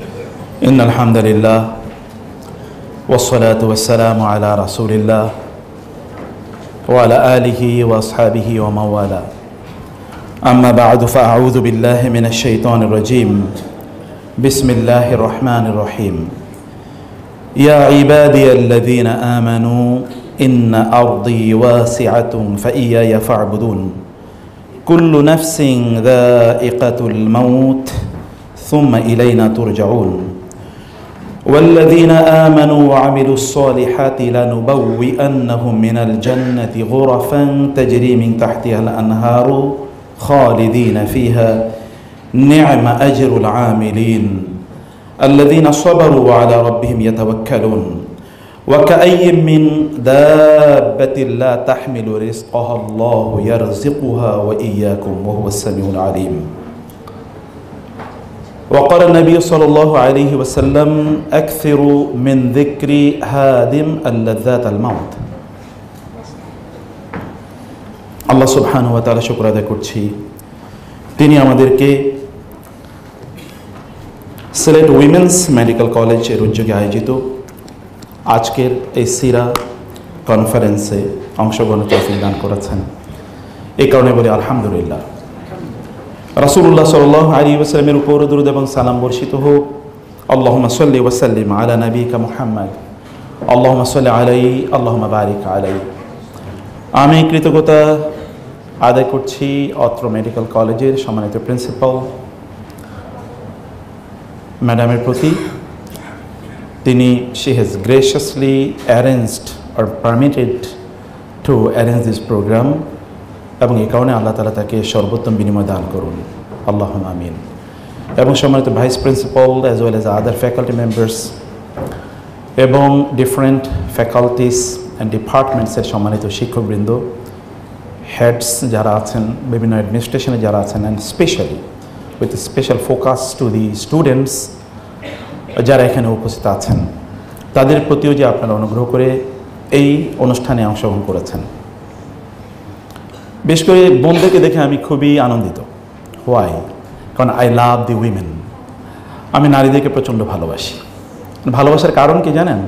إن الحمد لله والصلاة والسلام على رسول الله وعلى آله وأصحابه ومن والاه أما بعد فأعوذ بالله من الشيطان الرجيم بسم الله الرحمن الرحيم يا عبادي الذين آمنوا إن أرضي واسعة فإياي فاعبدون كل نفس ذائقة الموت ثم إلينا ترجعون والذين آمنوا وعملوا الصالحات لنبوئنهم من الجنة غرفا تجري من تحتها الأنهار خالدين فيها نعم أجر العاملين الذين صبروا وعلى ربهم يتوكلون وكأي من دابة لا تحمل رزقها الله يرزقها وإياكم وهو السميع العليم وقال النبي صلى الله عليه وسلم أكثروا من ذكر هادم اللذات الموت আল্লাহ সুবহানাহু ওয়া তাআলা শুকর আদায় করছি তিনি আমাদেরকে সিলেট উইমেন্স মেডিকেল কলেজের উদ্যোগে আয়োজিত আজকের এই সিরা কনফারেন্সে অংশগ্রহণের তৌফিক দান করেছেন। এই কারণে বলি আলহামদুলিল্লাহ। রাসূলুল্লাহ সাল্লাল্লাহু আলাইহি ওয়াসাল্লামের উপর দরুদ এবং সালাম বর্ষিত হোক। আল্লাহুম্মা সাল্লি ওয়া সাল্লিম আলা নাবিয়িকা মুহাম্মদ আল্লাহুম্মা সাল্লি আলাইহি আল্লাহুম্মা বারিক আলাইহি। আমি কৃতজ্ঞতা আদায় করছি অত্র মেডিকেল কলেজের সম্মানিত প্রিন্সিপাল ম্যাডামের প্রতি। তিনি she has graciously arranged or permitted to arrange this program এবং এই কারণে আল্লাহ তাআলা তাকে সর্বোত্তম বিনিময় দান করুন, আল্লাহুম্মা আমিন। এবং সম্মানিত vice principal as well as other faculty members এবং ডিফারেন্ট ফ্যাকাল্টিস অ্যান্ড ডিপার্টমেন্টসের সম্মানিত শিক্ষকবৃন্দ, হেডস যারা আছেন, বিভিন্ন অ্যাডমিনিস্ট্রেশনে যারা আছেন, and specially with special focus to the students যারা এখানে উপস্থিত আছেন, তাদের প্রতিও যে আপনারা অনুগ্রহ করে এই অনুষ্ঠানে অংশগ্রহণ করেছেন। বিশেষ করে বোনদেরকে দেখে আমি খুবই আনন্দিত। হোয়াই? কারণ আই লাভ দি উইমেন। আমি নারীদেরকে প্রচণ্ড ভালোবাসি। ভালোবাসার কারণ কি জানেন?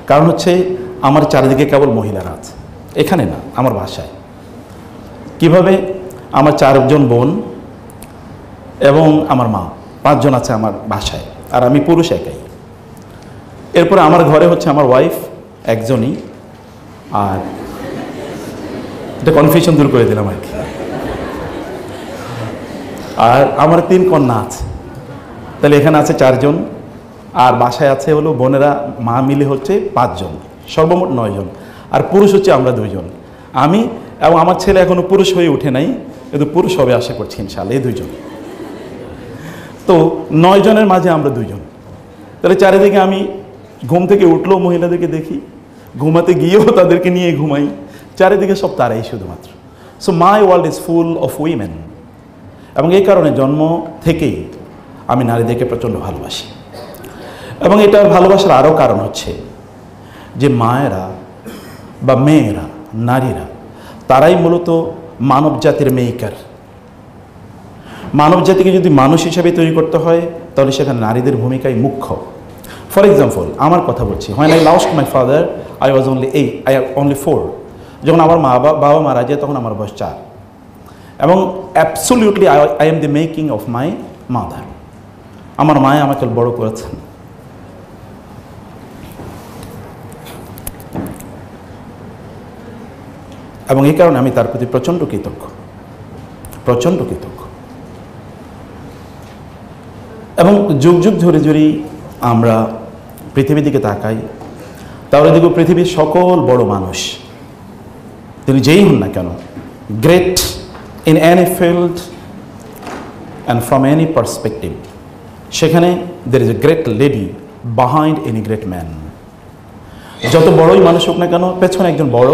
কারণ হচ্ছে আমার চারিদিকে কেবল মহিলারা আছে, এখানে না, আমার বাসায়। কিভাবে? আমার 4জন বোন এবং আমার মা, 5 জন আছে আমার বাসায়, আর আমি পুরুষ একাই। এরপরে আমার ঘরে হচ্ছে আমার ওয়াইফ একজনই, আর এটা কনফিউশন দূর করে দিলাম আর কি। আর আমার 3 কন্যা আছে, তাহলে এখানে আছে 4 জন, আর বাসায় আছে হলো বোনেরা মা মিলে হচ্ছে 5 জন, সর্বমোট 9 জন, আর পুরুষ হচ্ছে আমরা 2 জন। আমি এবং আমার ছেলে এখনো পুরুষ হয়ে উঠে নাই, কিন্তু পুরুষ হবে আশা করছি ইনশাআল্লাহ, এই 2 জন। তো 9 জনের মাঝে আমরা 2 জন। তাহলে চারিদিকে আমি ঘুম থেকে উঠলেও মহিলাদেরকে দেখি, ঘুমাতে গিয়েও তাদেরকে নিয়ে ঘুমাই, চারিদিকে সব তারাই শুধুমাত্র। So my world is full of women. এবং এই কারণে জন্ম থেকেই আমি নারীদেরকে প্রচণ্ড ভালোবাসি। এবং এটা ভালোবাসার আরও কারণ হচ্ছে যে মায়েরা বা মেয়েরা, নারীরা, তারাই মূলত মানব জাতির মেকার। মানব জাতিকে যদি মানুষ হিসাবে তৈরি করতে হয় তাহলে সেখানে নারীদের ভূমিকাই মুখ্য। ফর এক্সাম্পল, আমার কথা বলছি, when I lost my father I was only 4। যখন আমার বাবা মারা যায় তখন আমার বয়স 4। এবং absolutely I am the making of my mother। আমার মায়ে আমাকে বড় করেছেন। এবং এই কারণে আমি তার প্রতি প্রচণ্ড কৃতজ্ঞ। এবং যুগ যুগ ধরে যদি আমরা পৃথিবীর দিকে তাকাই তাহলে দেখব পৃথিবীর সকল বড় মানুষ, তিনি যেই হন না কেন, great in any field and from any perspective, সেখানে there is a great lady behind any great man. যত বড়ই মানুষ হোক না কেন, পেছনে একজন বড়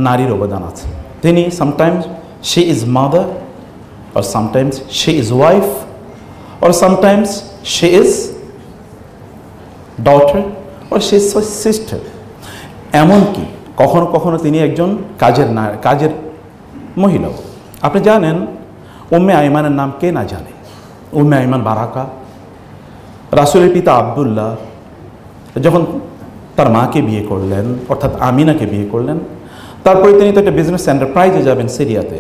নারীর অবদান আছে। তিনি sometimes she is mother, or sometimes she is wife, or sometimes she is daughter, or she is sister। এমনকি কখনো কখনো তিনি একজন কাজের মহিলাও। আপনি জানেন উম্মে আইমানের নাম কে না জানে? উম্মে আইমান বারাকা, রাসূলের পিতা আব্দুল্লাহ যখন তার মাকে বিয়ে করলেন, অর্থাৎ আমিনাকে বিয়ে করলেন, তারপরে তিনি তো একটা বিজনেস এন্টারপ্রাইজে যাবেন সিরিয়াতে।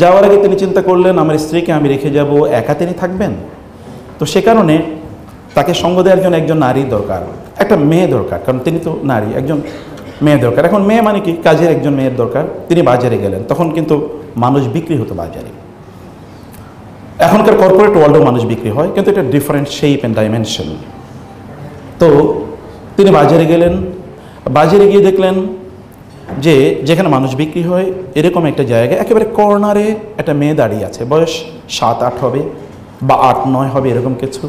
যাওয়ার আগে তিনি চিন্তা করলেন আমার স্ত্রীকে আমি রেখে যাব, একা তিনি থাকবেন। তো সে কারণে তাকে সঙ্গ দেওয়ার জন্য একজন নারীর দরকার, একটা মেয়ে দরকার, কারণ তিনি তো নারী, একজন মেয়ে দরকার। এখন মেয়ে মানে কি, কাজের একজন মেয়ের দরকার। তিনি বাজারে গেলেন, তখন কিন্তু মানুষ বিক্রি হতো বাজারে। এখনকার কর্পোরেট ওয়ার্ল্ডেও মানুষ বিক্রি হয়, কিন্তু এটা ডিফারেন্ট শেপ অ্যান্ড ডাইমেনশন। তো তিনি বাজারে গেলেন, বাজারে গিয়ে দেখলেন যে যেখানে মানুষ বিক্রি হয় এরকম একটা জায়গায় একেবারে কর্নারে একটা মেয়ে দাঁড়িয়ে আছে, বয়স 7-8 হবে বা 8-9 হবে, এরকম কিছু।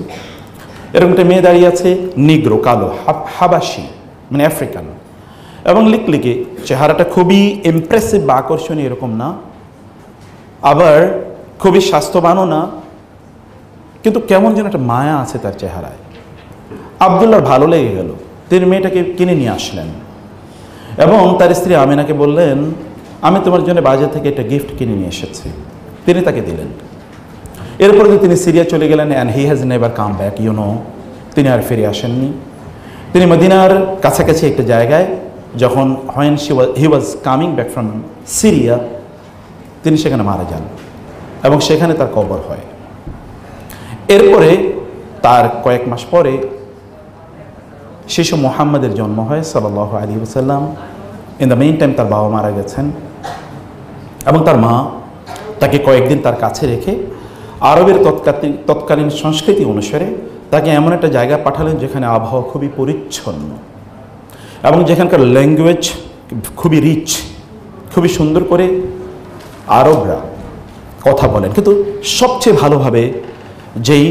এরকম একটা মেয়ে দাঁড়িয়ে আছে, নিগ্রো, কালো, হাবাসি, মানে আফ্রিকান, এবং লিকলিকে, চেহারাটা খুবই ইমপ্রেসিভ বা আকর্ষণীয় এরকম না, আবার খুবই স্বাস্থ্যবানও না, কিন্তু কেমন যেন একটা মায়া আছে তার চেহারায়। আব্দুল্লাহর ভালো লেগে গেল, তিনি মেয়েটাকে কিনে নিয়ে আসলেন এবং তার স্ত্রী আমিনাকে বললেন আমি তোমার জন্য বাজার থেকে একটা গিফট কিনে নিয়ে এসেছি। তিনি তাকে দিলেন। এরপরে তিনি সিরিয়া চলে গেলেন, and he has never come back, তিনি আর ফিরে আসেননি। তিনি মদিনার কাছাকাছি একটা জায়গায় যখন he was coming back from Syria, তিনি সেখানে মারা যান এবং সেখানে তার কবর হয়। এরপরে তার কয়েক মাস পরে শিশু মুহাম্মাদের জন্ম হয় সাল্লাল্লাহু আলাইহি ওয়াসাল্লাম। ইন দ্য মেইন টাইম তার বাবা মারা গেছেন এবং তার মা তাকে কয়েকদিন তার কাছে রেখে আরবের তৎকালীন সংস্কৃতি অনুসারে তাকে এমন একটা জায়গায় পাঠালেন যেখানে আবহাওয়া খুবই পরিচ্ছন্ন এবং যেখানকার ল্যাঙ্গুয়েজ খুবই রিচ, খুবই সুন্দর করে আরবরা কথা বলেন, কিন্তু সবচেয়ে ভালোভাবে যেই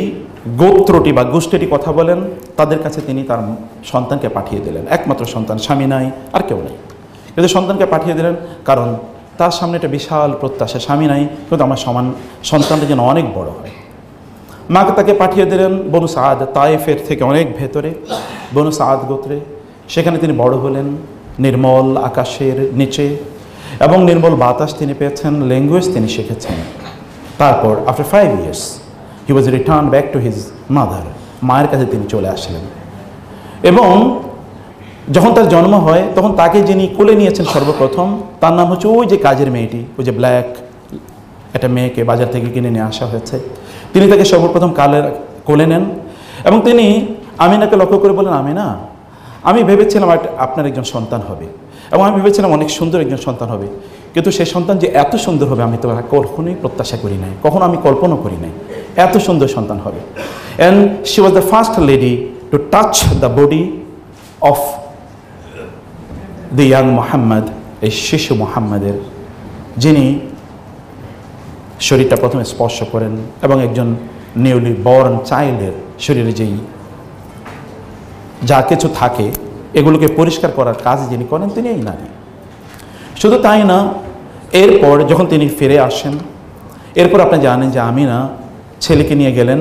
গোত্রটি বা গোষ্ঠীটি কথা বলেন তাদের কাছে তিনি তার সন্তানকে পাঠিয়ে দিলেন। একমাত্র সন্তান, স্বামী নাই, আর কেউ নেই, কিন্তু সন্তানকে পাঠিয়ে দিলেন কারণ তার সামনে একটা বিশাল প্রত্যাশা, স্বামী নাই কিন্তু আমার সন্তানটা যেন অনেক বড় হয়। মাকে তাকে পাঠিয়ে দিলেন বনু সাদ, তায়েফের থেকে অনেক ভেতরে বনু সাদ গোত্রে। সেখানে তিনি বড় হলেন নির্মল আকাশের নিচে এবং নির্মল বাতাস তিনি পেয়েছেন, ল্যাঙ্গুয়েজ তিনি শিখেছেন। তারপর after 5 years he was return back to his mother, মায়ের কাছে তিনি চলে আসলেন। এবং যখন তার জন্ম হয় তখন তাকে যিনি কোলে নিয়েছেন সর্বপ্রথম, তার নাম হচ্ছে ওই যে কাজের মেয়েটি, ওই যে ব্ল্যাক একটা মেয়েকে বাজার থেকে কিনে নিয়ে আসা হয়েছে, তিনি তাকে সর্বপ্রথম কোলে নেন এবং তিনি আমিনাকে লক্ষ্য করে বলেন আমিনা, আমি ভেবেছিলাম আপনার একজন সন্তান হবে এবং আমি ভেবেছিলাম অনেক সুন্দর একজন সন্তান হবে, কিন্তু সেই সন্তান যে এত সুন্দর হবে আমি তো কখনোই প্রত্যাশা করি নাই, কখনো আমি কল্পনা করি নাই এত সুন্দর সন্তান হবে। And she was the first lady to touch the body of the young Mohammad, এই শিশু মোহাম্মদের, যিনি শরীরটা প্রথমে স্পর্শ করেন এবং একজন নিউলি বর্ন চাইল্ডের শরীরে যেই যা কিছু থাকে এগুলোকে পরিষ্কার করার কাজ যিনি করেন তিনি এই নারী। শুধু তাই না, এরপর যখন তিনি ফিরে আসেন, এরপর আপনি জানেন যে আমিনা ছেলেকে নিয়ে গেলেন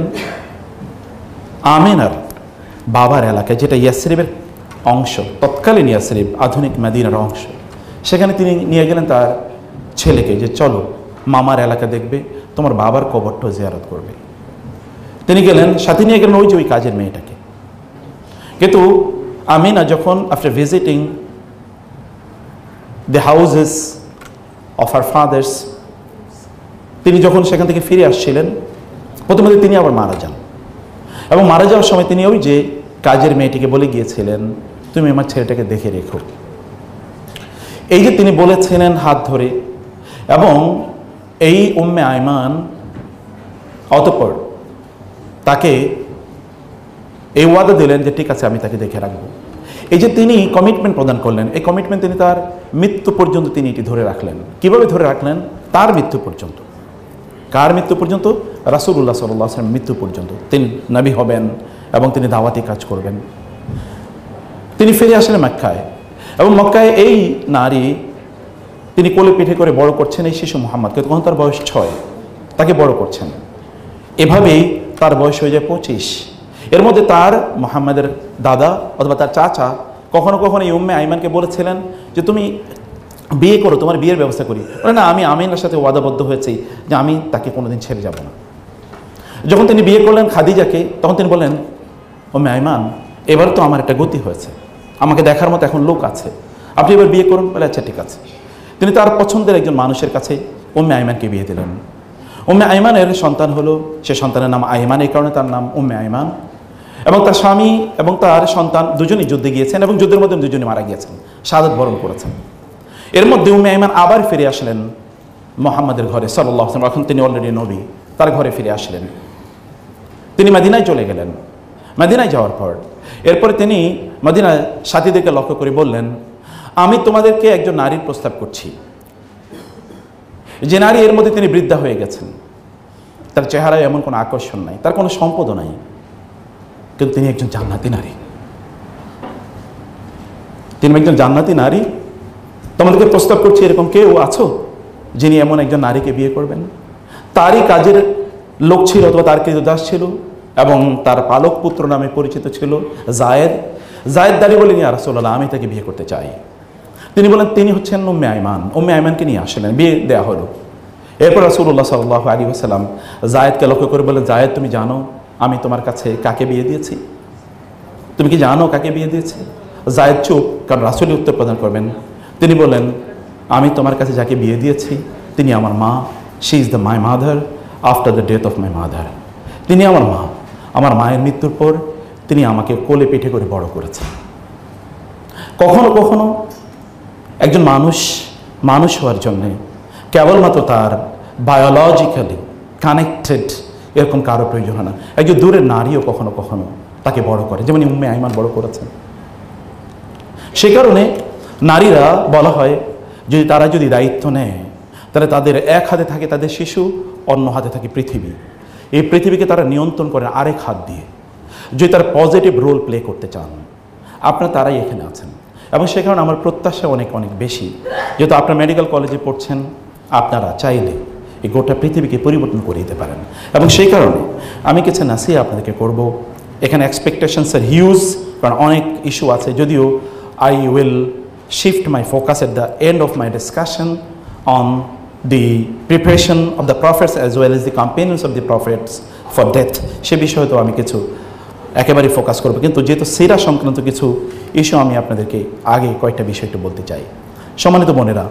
আমিনার বাবার এলাকায়, যেটা ইয়াসরিবের অংশ, তৎকালীন ইয়াসরিব আধুনিক মদিনার অংশ। সেখানে তিনি নিয়ে গেলেন তার ছেলেকে যে চলো মামার এলাকা দেখবে, তোমার বাবার কবরটাও জিয়ারত করবে। তিনি গেলেন, সাথে নিয়ে গেলেন ওই যে ওই কাজের মেয়েটাকে। কিন্তু আমিনা যখন after visiting the houses of her fathers, তিনি যখন সেখান থেকে ফিরে আসছিলেন প্রথমে তিনি আবার মারা যান এবং মারা যাওয়ার সময় তিনি ওই যে কাজের মেয়েটিকে বলে গিয়েছিলেন তুমি আমার ছেলেটাকে দেখে রেখো। এই যে তিনি বলেছিলেন হাত ধরে, এবং এই উম্মে আইমান অতঃপর তাকে এই ওয়াদা দিলেন যে ঠিক আছে আমি তাকে দেখে রাখবো। এই যে তিনি কমিটমেন্ট প্রদান করলেন, এই কমিটমেন্ট তিনি তার মৃত্যু পর্যন্ত তিনি এটি ধরে রাখলেন। কিভাবে ধরে রাখলেন? তার মৃত্যু পর্যন্ত। কার মৃত্যু পর্যন্ত? রাসূলুল্লাহ সাল্লাল্লাহু আলাইহি ওয়াসাল্লাম মৃত্যু পর্যন্ত তিনি নবী হবেন এবং তিনি দাওয়াতি কাজ করবেন। তিনি ফিরে আসলেন মক্কায় এবং মক্কায় এই নারী তিনি কোলে পিঠে করে বড় করছেন এই শিশু মুহাম্মদকে। তখন তার বয়স 6, তাকে বড় করছেন। এভাবেই তার বয়স হয়ে যায় 25। এর মধ্যে তার মুহাম্মাদের দাদা অথবা তার চাচা কখনো কখনো এই উম্মে আইমানকে বলেছিলেন যে তুমি বিয়ে করো, তোমার বিয়ের ব্যবস্থা করি। না, আমি আমিনার সাথে ওয়াদাবদ্ধ হয়েছি যে আমি তাকে কোনোদিন ছেড়ে যাব না। যখন তিনি বিয়ে করলেন খাদিজাকে, তখন তিনি বললেন উম্মে আইমান, এবার তো আমার একটা গতি হয়েছে, আমাকে দেখার মতো এখন লোক আছে, আপনি এবার বিয়ে করুন। বলে আচ্ছা ঠিক আছে। তিনি তার পছন্দের একজন মানুষের কাছে উম্মে আইমানকে বিয়ে দিলেন। উম্মে আইমানের সন্তান হলো, সে সন্তানের নাম আইমান, এই কারণে তার নাম উম্মে আইমান। এবং তার স্বামী এবং তার সন্তান দুজনেই যুদ্ধে গিয়েছেন এবং যুদ্ধের মধ্যে দুজনে মারা গিয়েছেন, শাহাদাত বরণ করেছেন। এর মধ্যে উম্মে আইমান আবার ফিরে আসলেন মুহাম্মাদের ঘরে সাল্লাল্লাহু আলাইহি ওয়াসাল্লাম। এখন তিনি অলরেডি নবী, তার ঘরে ফিরে আসলেন। তিনি মদিনায় চলে গেলেন। মদিনায় যাওয়ার পর এরপরে তিনি মদিনায় সাথীদেরকে লক্ষ্য করে বললেন, আমি তোমাদেরকে একজন নারীর প্রস্তাব করছি, যে নারী এর মধ্যে তিনি বৃদ্ধা হয়ে গেছেন, তার চেহারায় এমন কোনো আকর্ষণ নাই, তার কোনো সম্পদও নাই, কিন্তু তিনি একজন জান্নাতি নারী। তিনি একজন জান্নাতি নারী, তোমাদেরকে প্রস্তাব করছি, এরকম কেউ আছো যিনি এমন একজন নারীকে বিয়ে করবেন? তারই কাজের লোক ছিল অথবা তার কৃতদাস ছিল এবং তার পালক পুত্র নামে পরিচিত ছিল জায়েদ। জায়েদ দাঁড়িয়ে বলেন, ইয়া রাসূলুল্লাহ, আমি তাকে বিয়ে করতে চাই। তিনি বলেন, তিনি হচ্ছেন উম্মে আইমান। উম্মে আইমানকে নিয়ে আসলেন, বিয়ে দেওয়া হলো। এরপর রাসূলুল্লাহ সাল্লাল্লাহু আলাইহি ওয়াসাল্লাম জায়েদকে লক্ষ্য করে বলেন, জায়েদ, তুমি জানো আমি তোমার কাছে কাকে বিয়ে দিয়েছি? তুমি কি জানো কাকে বিয়ে দিয়েছি? জায়েদ চুপ, কারণ রাসূলই উত্তর প্রদান করবেন। তিনি বলেন, আমি তোমার কাছে যাকে বিয়ে দিয়েছি তিনি আমার মা। She is the my mother after the death of my mother. তিনি আমার মা, আমার মায়ের মৃত্যুর পর তিনি আমাকে কোলে পিঠে করে বড় করেছেন। কখনো কখনো একজন মানুষ হওয়ার জন্যে কেবলমাত্র তার বায়োলজিক্যালি কানেক্টেড এরকম কারো প্রয়োজন হয় না, একজন দূরের নারীও কখনো কখনো তাকে বড় করে, যেমন উম্মে আইমান বড় করেছেন। সে কারণে নারীরা বলা হয়, তারা যদি দায়িত্ব নেয় তাহলে তাদের এক হাতে থাকে তাদের শিশু, অন্য হাতে থাকে পৃথিবী। এই পৃথিবীকে তারা নিয়ন্ত্রণ করে আরেক হাত দিয়ে। যদি তারা পজিটিভ রোল প্লে করতে চান, আপনারা তারাই এখানে আছেন। এবং সে কারণে আমার প্রত্যাশা অনেক অনেক বেশি, যেহেতু আপনারা মেডিকেল কলেজে পড়ছেন, আপনারা চাইলে এই গোটা পৃথিবীকে পরিবর্তন করে দিতে পারেন। এবং সেই কারণে আমি কিছু নাসিহা আপনাদেরকে করব। এখানে এক্সপেকটেশনস আর হিউজ, কারণ অনেক ইস্যু আছে। যদিও I will shift my focus at the end of my discussion on the preparation of the prophets as well as the companions of the prophets for death, সে বিষয়ে তো আমি কিছু একেবারে ফোকাস করব, কিন্তু যেহেতু সিরা সংক্রান্ত কিছু ইস্যু আমি আপনাদেরকে আগে কয়েকটা বিষয় একটু বলতে চাই। সম্মানিত বোনেরা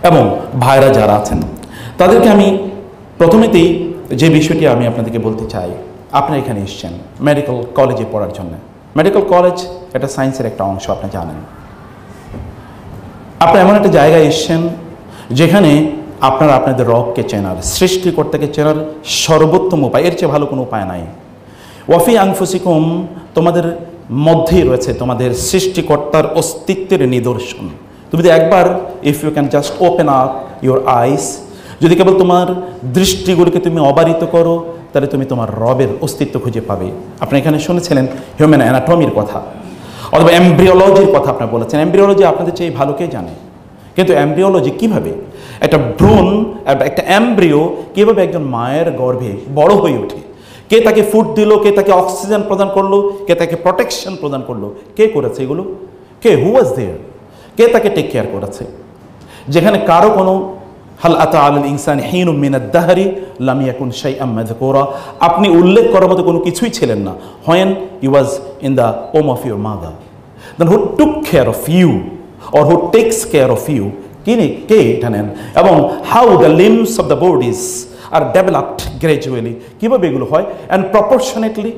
এবং ভাইরা যারা আছেন, তাদেরকে আমি প্রথমেতেই যে বিষয়টি আমি আপনাদেরকে বলতে চাই, আপনারা এখানে এসেছেন মেডিকেল কলেজে পড়ার জন্য। মেডিকেল কলেজ এটা সায়েন্সের একটা অংশ, আপনি জানেন। আপনি এমন একটা জায়গায় এসেছেন যেখানে আপনারা আপনাদের রবকে চেনার, সৃষ্টিকর্তাকে চেনার সর্বোত্তম উপায়, এর চেয়ে ভালো কোনো উপায় নাই। ওয়াফি আনফুসিকুম, তোমাদের মধ্যেই রয়েছে তোমাদের সৃষ্টিকর্তার অস্তিত্বের নিদর্শন। তুমি যদি একবার, if you can just open up your eyes, যদি কেবল তোমার দৃষ্টিগুলিকে তুমি অবারিত করো, তাহলে তুমি তোমার রবের অস্তিত্ব খুঁজে পাবে। আপনি এখানে শুনেছিলেন হিউম্যান অ্যানাটমির কথা অথবা এমব্রিওলজির কথা আপনারা বলেছেন। এমব্রিওলজি আপনাদের চেয়ে ভালো কে জানে, কিন্তু এমব্রিওলজি কীভাবে একটা ভ্রূণ, একটা এমব্রিও কীভাবে একজন মায়ের গর্ভে বড় হয়ে ওঠে, কে তাকে ফুড দিল, কে তাকে অক্সিজেন প্রদান করলো, কে তাকে প্রোটেকশন প্রদান করলো, কে করেছে এগুলো? কে, হু ওয়াজ দেয়ার, কে তাকে টেক কেয়ার করেছে? যেখানে কারো কোনো হাল আতা আলাল ইনসান হিনুম মিনাদ দাহরি লাম ইয়াকুন শাইআম মাযকুরা, আপনি উল্লেখ করার মতো কোনো কিছুই ছিলেন না, when you was in the womb of your mother, then who took care of you or who takes care of you, কে এটা নেন? এবং how the limbs of the bodies are developed gradually, কীভাবে এগুলো হয়, and proportionately,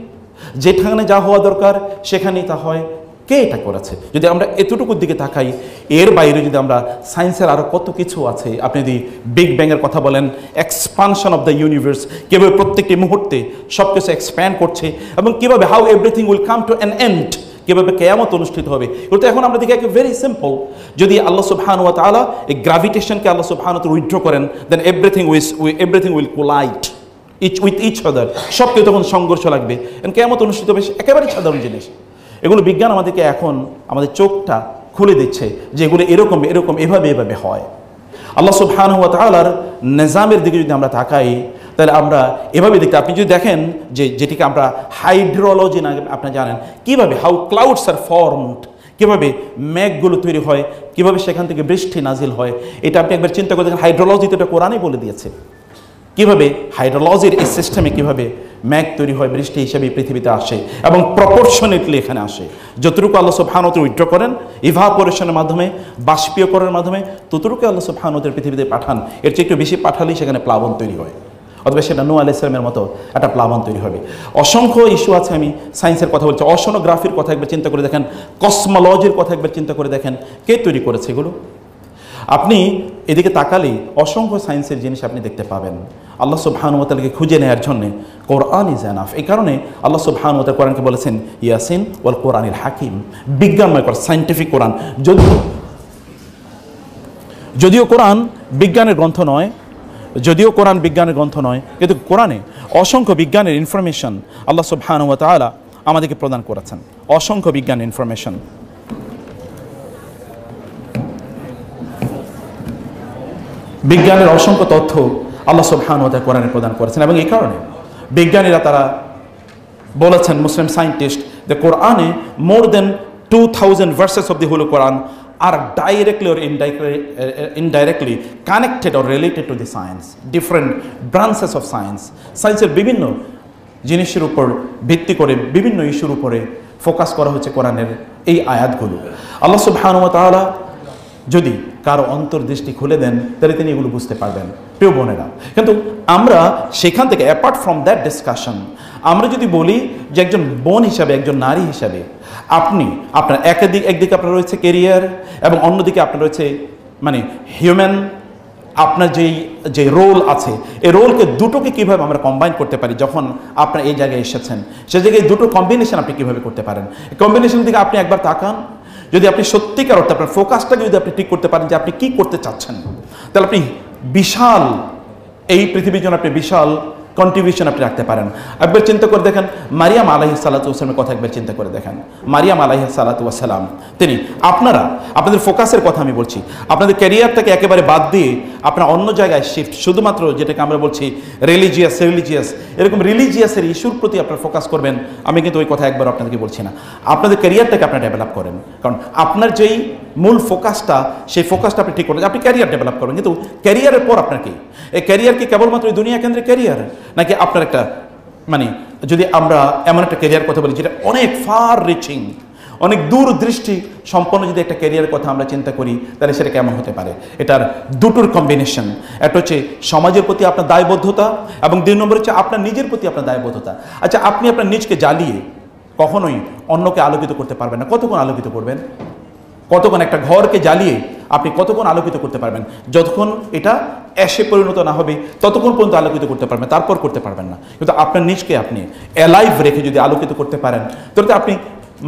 যেখানে যা হওয়া দরকার সেখানেই তা হয়, কে এটা করেছে? যদি আমরা এতটুকুর দিকে তাকাই, এর বাইরে যদি আমরা সায়েন্সের আরও কত কিছু আছে, আপনি যদি বিগ ব্যাংয়ের কথা বলেন, এক্সপানশন অফ দ্য ইউনিভার্স, কীভাবে প্রত্যেকটি মুহূর্তে সব কিছু এক্সপ্যান্ড করছে এবং কীভাবে how everything will come to an end, কীভাবে কিয়ামত অনুষ্ঠিত হবে। কিন্তু এখন আমরা দেখি একটা ভেরি সিম্পল, যদি আল্লাহ সুবহানাহু ওয়া তাআলা এই গ্র্যাভিটেশনকে আল্লাহ সুবহানাহু ওয়া তাআলা উইথড্র করেন, then everything will collide with each other, সব কিছু তখন সংঘর্ষ লাগবে, কিয়ামত অনুষ্ঠিত হবে। একেবারেই সাধারণ জিনিস। এগুলো বিজ্ঞান আমাদেরকে এখন আমাদের চোখটা খুলে দিচ্ছে যে এগুলো এরকম এভাবে হয়। আল্লাহ সুবহানাহু ওয়া তাআলার নিজামের দিকে যদি আমরা তাকাই, তাহলে আমরা এভাবে দেখতে, আপনি যদি দেখেন যে যেটিকে আমরা হাইড্রোলজি না, আপনি জানেন কীভাবে হাউ ক্লাউডস আর ফর্মড, কীভাবে মেঘগুলো তৈরি হয়, কীভাবে সেখান থেকে বৃষ্টি নাজিল হয়, এটা আপনি একবার চিন্তা করে দেখেন। হাইড্রোলজি তো এটা কোরআনই বলে দিয়েছে। কীভাবে হাইড্রোলজির এই সিস্টেমে কীভাবে ম্যাঘ তৈরি হয়, বৃষ্টি হিসাবে পৃথিবীতে আসে এবং প্রপোর্শনেটলি এখানে আসে। যতটুকু আল্লাহ সুবহানাহু ওয়া তাআলা উইথড্র করেন ইভাপোরেশনের মাধ্যমে, বাষ্পীয়করণের মাধ্যমে, ততটুকু আল্লাহ সুবহানাহু ওয়া তাআলা পৃথিবীতে পাঠান। এর চেয়ে একটু বেশি পাঠালেই সেখানে প্লাবন তৈরি হয়, অথবা সেটা নূহ আলাইহিস সালামের মতো একটা প্লাবন তৈরি হবে। অসংখ্য ইস্যু আছে, আমি সায়েন্সের কথা বলছি, অশনোগ্রাফির কথা একবার চিন্তা করে দেখেন, কসমোলজির কথা একবার চিন্তা করে দেখেন, কে তৈরি করেছে এগুলো? আপনি এদিকে তাকালেই অসংখ্য সায়েন্সের জিনিস আপনি দেখতে পাবেন। আল্লাহ সুবহানাহু ওয়া তাআলাকে খুঁজে নেওয়ার জন্য কোরআন ইজ এনাফ। এই কারণে আল্লাহ সুবহানাহু ওয়া তাআলা কোরআনকে বলেছেন ইয়াসিন ওয়াল কোরআনিল হাকিম, বিজ্ঞানময় কোরআন, সায়েন্টিফিক কোরআন। যদিও কোরআন বিজ্ঞানের গ্রন্থ নয়, যদিও কোরআন বিজ্ঞানের গ্রন্থ নয়, কিন্তু কোরআনে অসংখ্য বিজ্ঞানের ইনফরমেশন আল্লাহ সুবহানাহু ওয়া তাআলা আমাদেরকে প্রদান করেছেন, অসংখ্য বিজ্ঞান ইনফরমেশন। বিজ্ঞানের অসংখ্য তথ্য আল্লাহ সুবহানাহু ওয়া তাআলা কোরআনে প্রদান করেছেন। এবং এই কারণে বিজ্ঞানীরা তারা বলেছেন, মুসলিম সায়েন্টিস্ট, দ্য কোরআনে more than 2000 verses of the whole Quran are directly or indirectly connected or related to the science, different branches of science. সায়েন্সের বিভিন্ন জিনিসের উপর ভিত্তি করে বিভিন্ন ইস্যুর উপরে ফোকাস করা হচ্ছে কোরআনের এই আয়াতগুলো। আল্লাহ সুবহানাহু ওয়া তাআলা যদি কারো অন্তর্দৃষ্টি খুলে দেন তাহলে তিনি এগুলো বুঝতে পারবেন, প্রিয় বোনেরা। কিন্তু আমরা সেখান থেকে অ্যাপার্ট ফ্রম দ্যাট ডিসকাশন, আমরা যদি বলি যে একজন বোন হিসাবে, একজন নারী হিসাবে আপনার একদিকে আপনার রয়েছে কেরিয়ার এবং অন্যদিকে আপনার রয়েছে মানে হিউম্যান, আপনার যে রোল আছে, এই রোলকে দুটোকে কীভাবে আমরা কম্বাইন করতে পারি। যখন আপনার এই জায়গায় এসেছেন, সে জায়গায় দুটো কম্বিনেশন আপনি কীভাবে করতে পারেন। কম্বিনেশন দিকে আপনি একবার তাকান। যদি আপনি সত্যিকার অর্থে আপনার ফোকাসটাকে যদি আপনি ঠিক করতে পারেন যে আপনি কী করতে চাচ্ছেন, তাহলে আপনি বিশাল, এই পৃথিবীর জন্য আপনি বিশাল কন্ট্রিবিউশন আপনি রাখতে পারেন। একবার চিন্তা করে দেখেন, মারিয়াম আলাইহিস সালাতু ওয়াস সালামের কথা একবার চিন্তা করে দেখেন। মারিয়াম আলাইহিস সালাতু ওয়াস সালাম, তিনি আপনাদের ফোকাসের কথা আমি বলছি, আপনাদের ক্যারিয়ারটাকে একেবারে বাদ দিয়ে আপনার অন্য জায়গায় শিফট, শুধুমাত্র যেটাকে আমরা বলছি রিলিজিয়াস এরকম রিলিজিয়াসের ইস্যুর প্রতি আপনার ফোকাস করবেন। আমি কিন্তু ওই কথা একবার আপনাদেরকে বলছি না। আপনাদের ক্যারিয়ারটাকে আপনার ডেভেলপ করেন, কারণ আপনার যেই মূল ফোকাসটা, সেই ফোকাসটা আপনি ঠিক করেন, আপনি ক্যারিয়ার ডেভেলপ করবেন। কিন্তু ক্যারিয়ারের পর আপনার কি, এই ক্যারিয়ার কি কেবলমাত্র ওই দুনিয়া কেন্দ্রিক ক্যারিয়ার, নাকি আপনার একটা মানে যদি আমরা এমন একটা ক্যারিয়ার কথা বলি যেটা অনেক ফার রিচিং, অনেক দূরদৃষ্টি সম্পন্ন যদি একটা ক্যারিয়ারের কথা আমরা চিন্তা করি, তাহলে সেটা কেমন হতে পারে? এটার দুটোর কম্বিনেশন। একটা হচ্ছে সমাজের প্রতি আপনার দায়বদ্ধতা, এবং 2 নম্বর হচ্ছে আপনার নিজের প্রতি আপনার দায়বদ্ধতা। আচ্ছা, আপনি আপনার নিজকে জ্বালিয়ে কখনোই অন্যকে আলোকিত করতে পারবেন না। কতক্ষণ আলোকিত করবেন? কতক্ষণ একটা ঘরকে জ্বালিয়ে আপনি কতক্ষণ আলোকিত করতে পারবেন? যতক্ষণ এটা অ্যাশে পরিণত না হবে ততক্ষণ পর্যন্ত আলোকিত করতে পারবেন, তারপর করতে পারবেন না। কিন্তু আপনার নিজকে আপনি অ্যালাইভ রেখে যদি আলোকিত করতে পারেন, তাহলে আপনি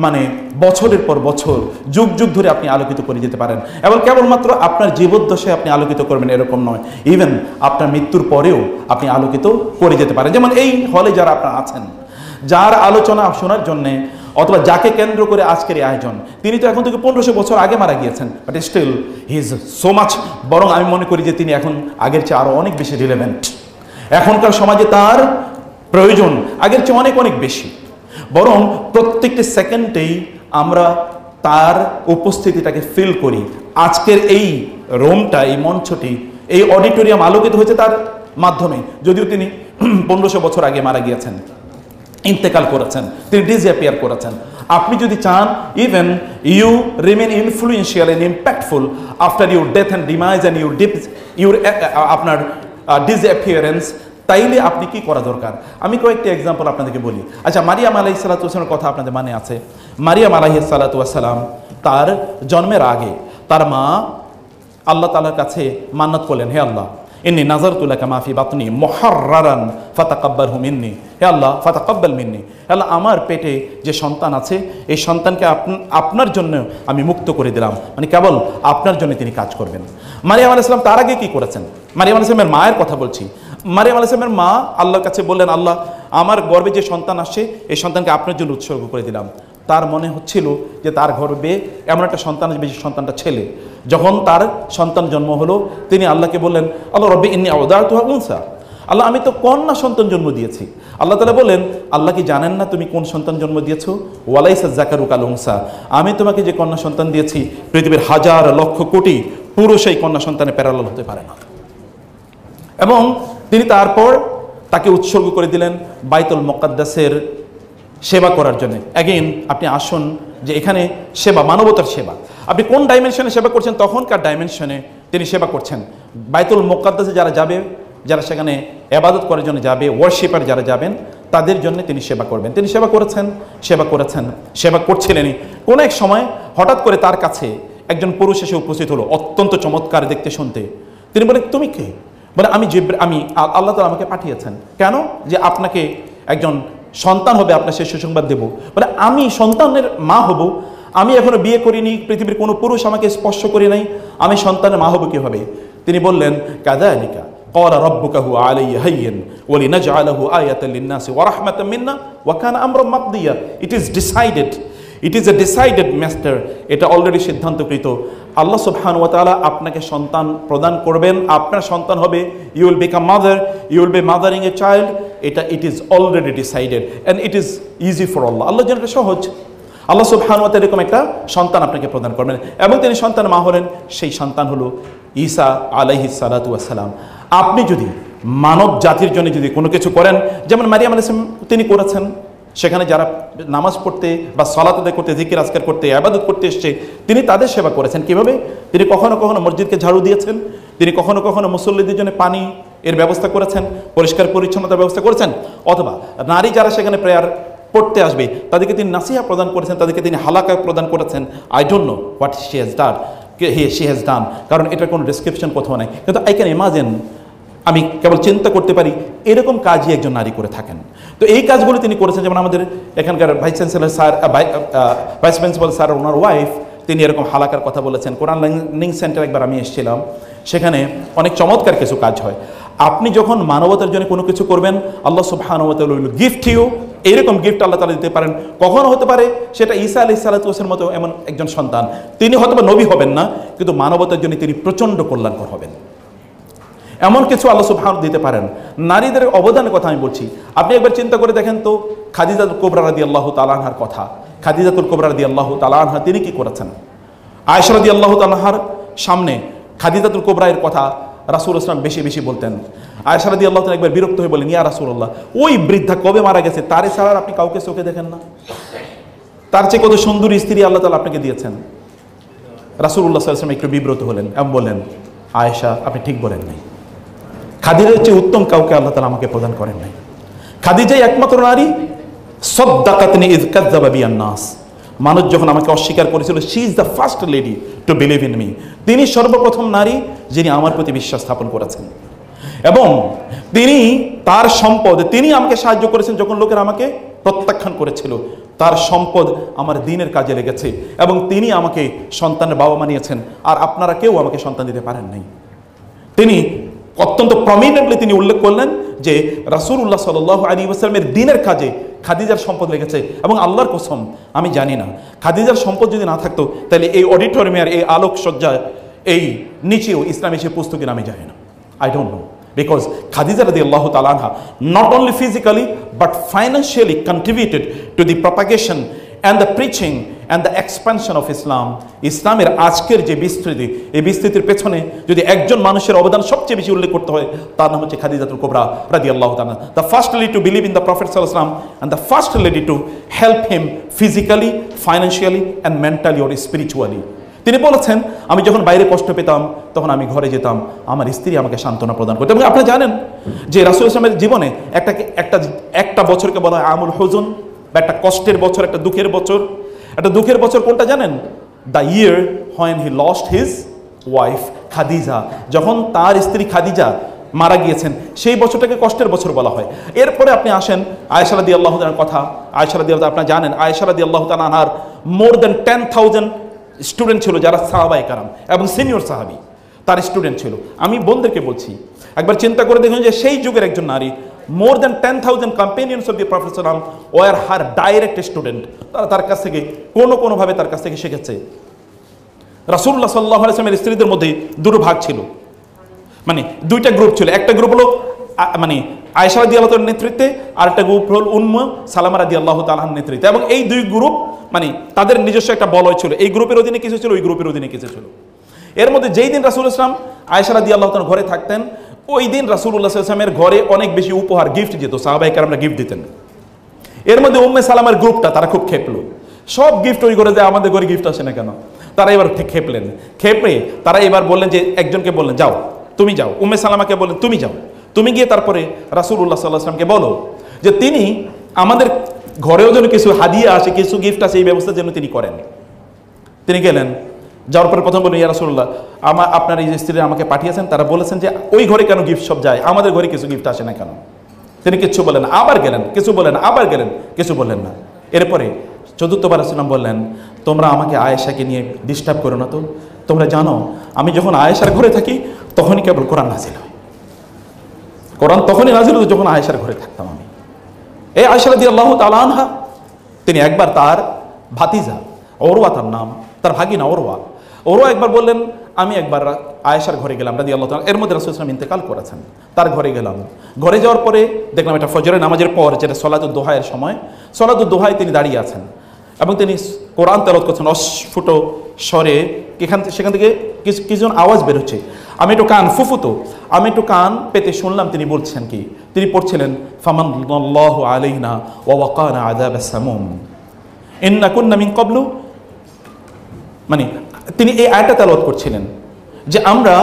মানে বছরের পর বছর, যুগ যুগ ধরে আপনি আলোকিত করে যেতে পারেন। এবং কেবলমাত্র আপনার জীবদ্দশায় আপনি আলোকিত করবেন এরকম নয়, ইভেন আপনার মৃত্যুর পরেও আপনি আলোকিত করে যেতে পারেন। যেমন এই হলে যারা আপনারা আছেন, যার আলোচনা শোনার জন্যে অথবা যাকে কেন্দ্র করে আজকের এই আয়োজন, তিনি তো এখন থেকে 1500 বছর আগে মারা গিয়েছেন, but still he is so much, বরং আমি মনে করি যে তিনি এখন আগের চেয়ে আরও অনেক বেশি রিলেভেন্ট। এখনকার সমাজে তার প্রয়োজন আগের চেয়ে অনেক অনেক বেশি। বরং প্রত্যেকটি সেকেন্ডেই আমরা তার উপস্থিতিটাকে ফিল করি। আজকের এই রুমটা, এই মঞ্চটি, এই অডিটোরিয়াম আলোকিত হয়েছে তার মাধ্যমে। যদিও তিনি 1500 বছর আগে মারা গিয়েছেন, ইন্তেকাল করেছেন, তিনি ডিসঅ্যাপিয়ার করেছেন। আপনি যদি চান, even you remain influential and impactful after your death and demise and your আপনার ডিসঅ্যাপিয়ারেন্স, তাইলে আপনি কি করা দরকার? আমি কয়েকটি এক্সাম্পল আপনাদেরকে বলি। আচ্ছা, মারিয়াম আলাইহিস সালাতু ওয়াস সালামের কথা আপনাদের মনে আছে? মারিয়াম আলাইহিস সালাতু ওয়াস সালাম তার জন্মের আগে তার মা আল্লাহ তাআলার কাছে মান্নাত করলেন, হে আল্লাহ, ইন্নী নাযারতু লাকা মা ফি বাতনি মুহাররারান ফাতাকাব্বালহু মিন্নি, হে আল্লাহ ফাতাকাব্বাল মিন্নি, আল্লাহ আমার পেটে যে সন্তান আছে এই সন্তানকে আপনার জন্য আমি মুক্ত করে দিলাম, মানে কেবল আপনার জন্য তিনি কাজ করবেন। মারিয়াম আলাইহিস সালাম তার আগে কি করেছেন? মারিয়াম আলাইহিস সালামের মায়ের কথা বলছি। মারিয়াম আলাইহিস সালামের মা আল্লাহর কাছে বললেন, আল্লাহ আমার গর্ভে যে সন্তান আসছে এই সন্তানকে আপনার জন্য উৎসর্গ করে দিলাম। তার মনে হচ্ছিল যে তার গর্ভে এমন একটা সন্তান আসবে যে সন্তানটা ছেলে। যখন তার সন্তান জন্ম হলো, তিনি আল্লাহকে বললেন, আল্লাহ রব্বি ইন্নী আওদাতুহা উনসা, আল্লাহ আমি তো কন্যা সন্তান জন্ম দিয়েছি। আল্লাহ তাআলা বলেন, আল্লাহ কি জানেন না তুমি কোন সন্তান জন্ম দিয়েছো? ওয়ালাইসা যাকারু কাল উনসা, আমি তোমাকে যে কন্যা সন্তান দিয়েছি পৃথিবীর হাজার লক্ষ কোটি পুরুষ এই কন্যা সন্তানে প্যারালাল হতে পারে না। এবং তিনি তারপর তাকে উৎসর্গ করে দিলেন বাইতুল মুকাদ্দাসের সেবা করার জন্য। অ্যাগেন আপনি আসুন যে এখানে সেবা, মানবতার সেবা, আপনি কোন ডাইমেনশনে সেবা করছেন? তখনকার ডাইমেনশনে তিনি সেবা করছেন। বাইতুল মুকাদ্দাসে যারা যাবে, যারা সেখানে ইবাদত করার জন্য যাবে, ওয়ার্শিপার যারা যাবেন, তাদের জন্য তিনি সেবা করবেন। তিনি সেবা করেছেন, সেবা করছিলেনই। কোনো এক সময় হঠাৎ করে তার কাছে একজন পুরুষ এসে উপস্থিত হলো, অত্যন্ত চমৎকার দেখতে শুনতে। তিনি বলেন, তুমি কে? বলে, আমি আল্লাহ তাআলা আমাকে পাঠিয়েছেন। কেন? যে আপনাকে একজন সন্তান হবে, আপনার সেই সুসংবাদ দেব। বলে, আমি সন্তানের মা হব? আমি এখনো বিয়ে করিনি, পৃথিবীর কোনো পুরুষ আমাকে স্পর্শ করে নাই, আমি সন্তানের মা হব কিভাবে? তিনি বললেন, কাযালিকা ক্বালা রাব্বুকা হুয়া আলাইয়া হাইয়্যান ওয়া লিনাজআলাহু আয়াতাল লিন-নাসি ওয়া রাহমাতাম মিন্না ওয়া কানা আমরুম মাকদিয়া। It is a decided matter. এটা অলরেডি সিদ্ধান্তকৃত। আল্লাহ সুবহানাহু ওয়া তাআলা আপনাকে সন্তান প্রদান করবেন, আপনার সন্তান হবে, you will become mother, you will be mothering a child. It is already decided and it is easy for Allah. আল্লাহর জন্য এটা সহজ। আল্লাহ সুবহানাহু ওয়া তাআলা এরকম একটা সন্তান আপনাকে প্রদান করবেন, এবং তিনি সন্তানের মা হলেন। সেই সন্তান হলো ঈসা আলাইহিস সালাতু ওয়াস সালাম। আপনি যদি মানব জাতির জন্য যদি কোনো কিছু করেন, যেমন মারিয়াম আলাইহিস সালাম তিনি করেছেন, সেখানে যারা নামাজ পড়তে বা সালাত আদায় করতে, জিকির আজকার করতে, ইবাদত করতে এসছে, তিনি তাদের সেবা করেছেন। কিভাবে? তিনি কখনো কখনো মসজিদকে ঝাড়ু দিয়েছেন, তিনি কখনো কখনো মুসল্লিদের জন্য পানি এর ব্যবস্থা করেছেন, পরিষ্কার পরিচ্ছন্নতার ব্যবস্থা করেছেন। অথবা নারী যারা সেখানে প্রেয়ার পড়তে আসবে, তাদেরকে তিনি নাসিহা প্রদান করেছেন, তাদেরকে তিনি হালাকা প্রদান করেছেন। I don't know what she has done, কারণ এটার কোনো ডেসক্রিপশন কোথাও নাই, কিন্তু আই ক্যান ইমাজিন, আমি কেবল চিন্তা করতে পারি এরকম কাজই একজন নারী করে থাকেন। তো এই কাজগুলো তিনি করেছেন। যেমন আমাদের এখানকার vice chancellor sir, vice principal sir, ওনার ওয়াইফ, তিনি এরকম হালাকার কথা বলেছেন। কোরআন লার্নিং সেন্টার একবার আমি এসেছিলাম, সেখানে অনেক চমৎকার কিছু কাজ হয়। আপনি যখন মানবতার জন্য কোনো কিছু করবেন, আল্লাহ সুবহানাহু ওয়া তাআলা উইল গিফট ইউ। এইরকম গিফট আল্লাহ তাআলা দিতে পারেন। কখনো হতে পারে সেটা ঈসা আলাইহিস সালাতু ওয়াস সালামের মতো এমন একজন সন্তান, তিনি হয়তো নবী হবেন না, কিন্তু মানবতার জন্য তিনি প্রচণ্ড কল্যাণকর হবেন। এমন কিছু আল্লাহ সুবহানাহু দিতে পারেন। নারীদের অবদানের কথা আমি বলছি। আপনি একবার চিন্তা করে দেখেন তো, খাদিজাতুল কুবরা রাদিয়াল্লাহু তাআলা আনহার কথা। খাদিজাতুল কুবরা রাদিয়াল্লাহু তাআলা আনহা তিনি কি করেছেন? আয়েশা রাদিয়াল্লাহু তাআলা আনহার সামনে খাদিজাতুল কুবরা এর কথা রাসূলুল্লাহ সাল্লাল্লাহু আলাইহি ওয়াসাল্লাম বেশি বেশি বলতেন। আয়েশা রাদিয়াল্লাহু তাআলা একবার বিরক্ত হয়ে বলেন, ইয়া রাসূলুল্লাহ, ওই বৃদ্ধা কবে মারা গেছে, তারে ছাড়া আপনি কাউকে চোখে দেখেন না? তার চেয়ে কত সুন্দরী স্ত্রী আল্লাহ তাআলা আপনাকে দিয়েছেন। রাসূলুল্লাহ সাল্লাল্লাহু আলাইহি ওয়াসাল্লাম একটু বিব্রত হলেন এবং বললেন, আয়েশা, আপনি ঠিক বলেন নাই, খাদিজার চেয়ে উত্তম কাউকে আল্লাহ তাআলা আমাকে প্রদান করেন নাই। খাদিজাই একমাত্র নারী, সাদ্দাকাতনি ইয কাযাবা বিয়ান নাস, মানুষ যখন আমাকে অস্বীকার করেছিল, she is the first lady to believe in me. তিনি সর্বপ্রথম নারী যিনি আমার প্রতি বিশ্বাস স্থাপন করেছেন, এবং তিনি তার সম্পদ, তিনি আমাকে সাহায্য করেছেন যখন লোকেরা আমাকে প্রত্যাখ্যান করেছিল। তার সম্পদ আমার দ্বীনের কাজে লেগেছে, এবং তিনি আমাকে সন্তানের বাবা বানিয়েছেন। আর আপনারা কেউ আমাকে সন্তান দিতে পারেন নাই। তিনি অত্যন্ত প্রমিনেন্টলি তিনি উল্লেখ করলেন যে রাসূলুল্লাহ সাল্লাল্লাহু আলাইহি ওয়াসাল্লামের দ্বীনের কাজে খাদিজার সম্পদ লেগেছে। এবং আল্লাহর কসম, আমি জানি না খাদিজার সম্পদ যদি না থাকতো, তাহলে এই অডিটোরিয়ামের এই আলোকসজ্জায় এই নিচেও ইসলামী সে পুস্তকের আমি জানি না। I don't no, because Khadija radiyallahu ta'ala anha not only physically but financially contributed to the propagation and the preaching and the expansion of Islam. ইসলামের আজকের যে বিস্তৃতি, এই বিস্তৃতির পেছনে যদি একজন মানুষের অবদান সবচেয়ে বেশি উল্লেখ করতে হয়, তার নাম হচ্ছে খাদিজাতুল কুবরা রাদিয়াল্লাহু তাআলা, the first lady to believe in the Prophet sallallahu alaihi wasallam and the first lady to help him physically, financially and mentally or spiritually. তিনি বলেছেন, আমি যখন বাইরে কষ্ট পেতাম তখন আমি ঘরে যেতাম, আমার স্ত্রী আমাকে সান্ত্বনা প্রদান করতেন। এবং আপনারা জানেন যে রাসূলুল্লাহ সাল্লাল্লাহু আলাইহি ওয়াসাল্লামের জীবনে একটা বছরকে বলা হয় আমুল হুজুন, বা একটা কষ্টের বছর, একটা দুঃখের বছর। একটা দুঃখের বছর কোনটা জানেন? The year when he lost his wife Khadija, যখন তার স্ত্রী খাদিজা মারা গিয়েছেন, সেই বছরটাকে কষ্টের বছর বলা হয়। এরপরে আপনি আসেন আয়েশা রাদিয়াল্লাহু তাআলার কথা। আয়েশা রাদিয়াল্লাহু, আপনারা জানেন আয়েশা রাদিয়াল্লাহু তাআলা আনহার মোর দ্যান 10,000 স্টুডেন্ট ছিল, যারা সাহাবায়ে কেরাম এবং সিনিয়র সাহাবী, তার স্টুডেন্ট ছিল। আমি বোনদেরকে বলছি, একবার চিন্তা করে দেখুন যে সেই যুগের একজন নারী, more than 10,000 companions of the prophet সাল্লাল্লাহু আলাইহি ওয়াসাল্লাম ওয়ার হার ডাইরেক্ট স্টুডেন্ট। তারা তার কাছ থেকে কোনোভাবে তার কাছ থেকে শিখেছে। রাসূলুল্লাহ সাল্লাল্লাহু আলাইহি ওয়াসাল্লামের স্ত্রীদের মধ্যে দুটো ভাগ ছিল, মানে দুইটা গ্রুপ ছিল। একটা গ্রুপ হলো মানে আয়েশা রাদিয়াল্লাহু তাআলার নেতৃত্বে, আর একটা গ্রুপ হল উম্মু সালামা রাদিয়াল্লাহু তাআলার নেতৃত্বে। এবং এই দুই গ্রুপ মানে তাদের নিজস্ব একটা বলয় ছিল, এই গ্রুপের অধীনে কিছু ছিল, ওই গ্রুপের অধীনে কিছু ছিল। এর মধ্যে যেই দিন রাসূলুল্লাহ সাল্লাল্লাহু আলাইহি ওয়াসাল্লাম আয়েশা রাদিয়াল্লাহু তাআলার ঘরে থাকতেন, ওই দিন রাসূলুল্লাহ সাল্লাল্লাহু আলাইহি ওয়াসাল্লামের ঘরে অনেক বেশি উপহার গিফট যেত, সাহাবায়ে কেরামরা গিফট দিতেন। এর মধ্যে উম্মে সালামার গ্রুপটা তারা খুব খেপলো, সব গিফট ওই করে যে আমাদের ঘরে গিফট আসে না কেন। তারা এবার খেপলেন, খেপে তারা এবার বললেন যে একজনকে বললেন যাও তুমি যাও, উম্মে সালামাকে বললেন তুমি যাও, তুমি গিয়ে তারপরে রাসূলুল্লাহ সাল্লাল্লাহু আলাইহি ওয়াসাল্লামকে বলো যে তিনি আমাদের ঘরেও যেন কিছু হাদিয়া আসে, কিছু গিফট আসে, এই ব্যবস্থা যেন তিনি করেন। তিনি গেলেন, যাওয়ার পরে প্রথম বললেন ইয়া রাসূলুল্লাহ আপনার এই যে স্ত্রী আমাকে পাঠিয়েছেন, তারা বলেছেন যে ওই ঘরে কেন গিফট সব যায়, আমাদের ঘরে কিছু গিফট আসে না কেন। তিনি কিচ্ছু বলেন, আবার গেলেন, কিছু বলেন, আবার গেলেন, কিছু বললেন না। এরপরে চতুর্থবার রাসূলুল্লাহ বললেন তোমরা আমাকে আয়েশাকে নিয়ে ডিস্টার্ব করো না তো, তোমরা জানো আমি যখন আয়েশার ঘরে থাকি তখনই কেবল কোরআন নাজিল হয়, কোরআন তখনই নাজিল হতো যখন আয়েশার ঘরে থাকতাম আমি। এই আয়েশা রাদিয়াল্লাহু তাআলা আনহা তিনি একবার তার ভাতিজা ওরওয়া, তার নাম, তার ভাগিনা ওরওয়া একবার বললেন আমি একবার আয়েশার ঘরে গেলাম রাদিয়াল্লাহু তাআলা, এর মধ্যে রাসূল সাল্লাল্লাহু আলাইহি ওয়াসাল্লাম ইন্তেকাল করেছেন, তার ঘরে গেলাম। ঘরে যাওয়ার পরে দেখলাম এটা ফজরের নামাজের পর, যেটা সলাতুদ দোহায়ের সময়, সলাতুদ দোহায় তিনি দাঁড়িয়ে আছেন এবং তিনি কোরআন তেলাওয়াত করছেন অস্ফুট স্বরে। সেখান থেকে কিছু আওয়াজ বের হচ্ছে, আমি একটু কান ফুফুতো, আমি একটু কান পেতে শুনলাম তিনি বলছেন কি, তিনি পড়ছিলেন ফামান্নাল্লাহু আলাইনা ওয়া ওয়াকানা আযাবাস সামুম ইন্না কুন্না মিন ক্বাবলু, মানে তিনি এই আয়াতটা তেলাওয়াত করছিলেন যে আমরা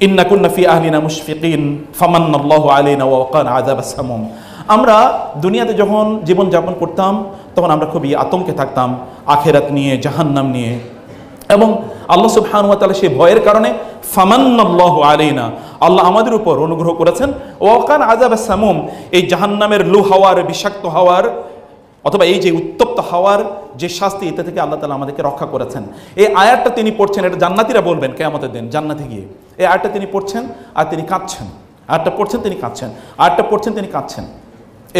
ইন্না কুন্না ফি আহলিনা মুশফিকিন ফামান্নাল্লাহু আলাইনা ওয়া ওয়াকানা আযাবাস সামুম, আমরা দুনিয়াতে যখন জীবন যাপন করতাম তখন আমরা খুবই আতঙ্কে থাকতাম আখিরাত নিয়ে, জাহান্নাম নিয়ে, এবং আল্লাহ সুবহানাহু ওয়া তাআলা সেই ভয়ের কারণে ফামান্নাল্লাহু আলাইনা, আল্লাহ আমাদের উপর অনুগ্রহ করেছেন, ওয়া ওয়াকানা আযাবাস সামুম, এই জাহান্নামের লু হাওয়ার, বিষাক্ত হাওয়ার অথবা এই যে উত্তপ্ত হাওয়ার যে শাস্তি, এটা থেকে আল্লাহ তাআলা আমাদেরকে রক্ষা করেছেন। এই আয়াতটা তিনি পড়ছেন, এটা জান্নাতীরা বলবেন কিয়ামতের দিন জান্নাতে গিয়ে, এই আয়াতটা তিনি পড়ছেন আর তিনি কাঁদছেন, আয়াতটা পড়ছেন তিনি কাঁদছেন, আয়াতটা পড়ছেন তিনি কাঁদছেন।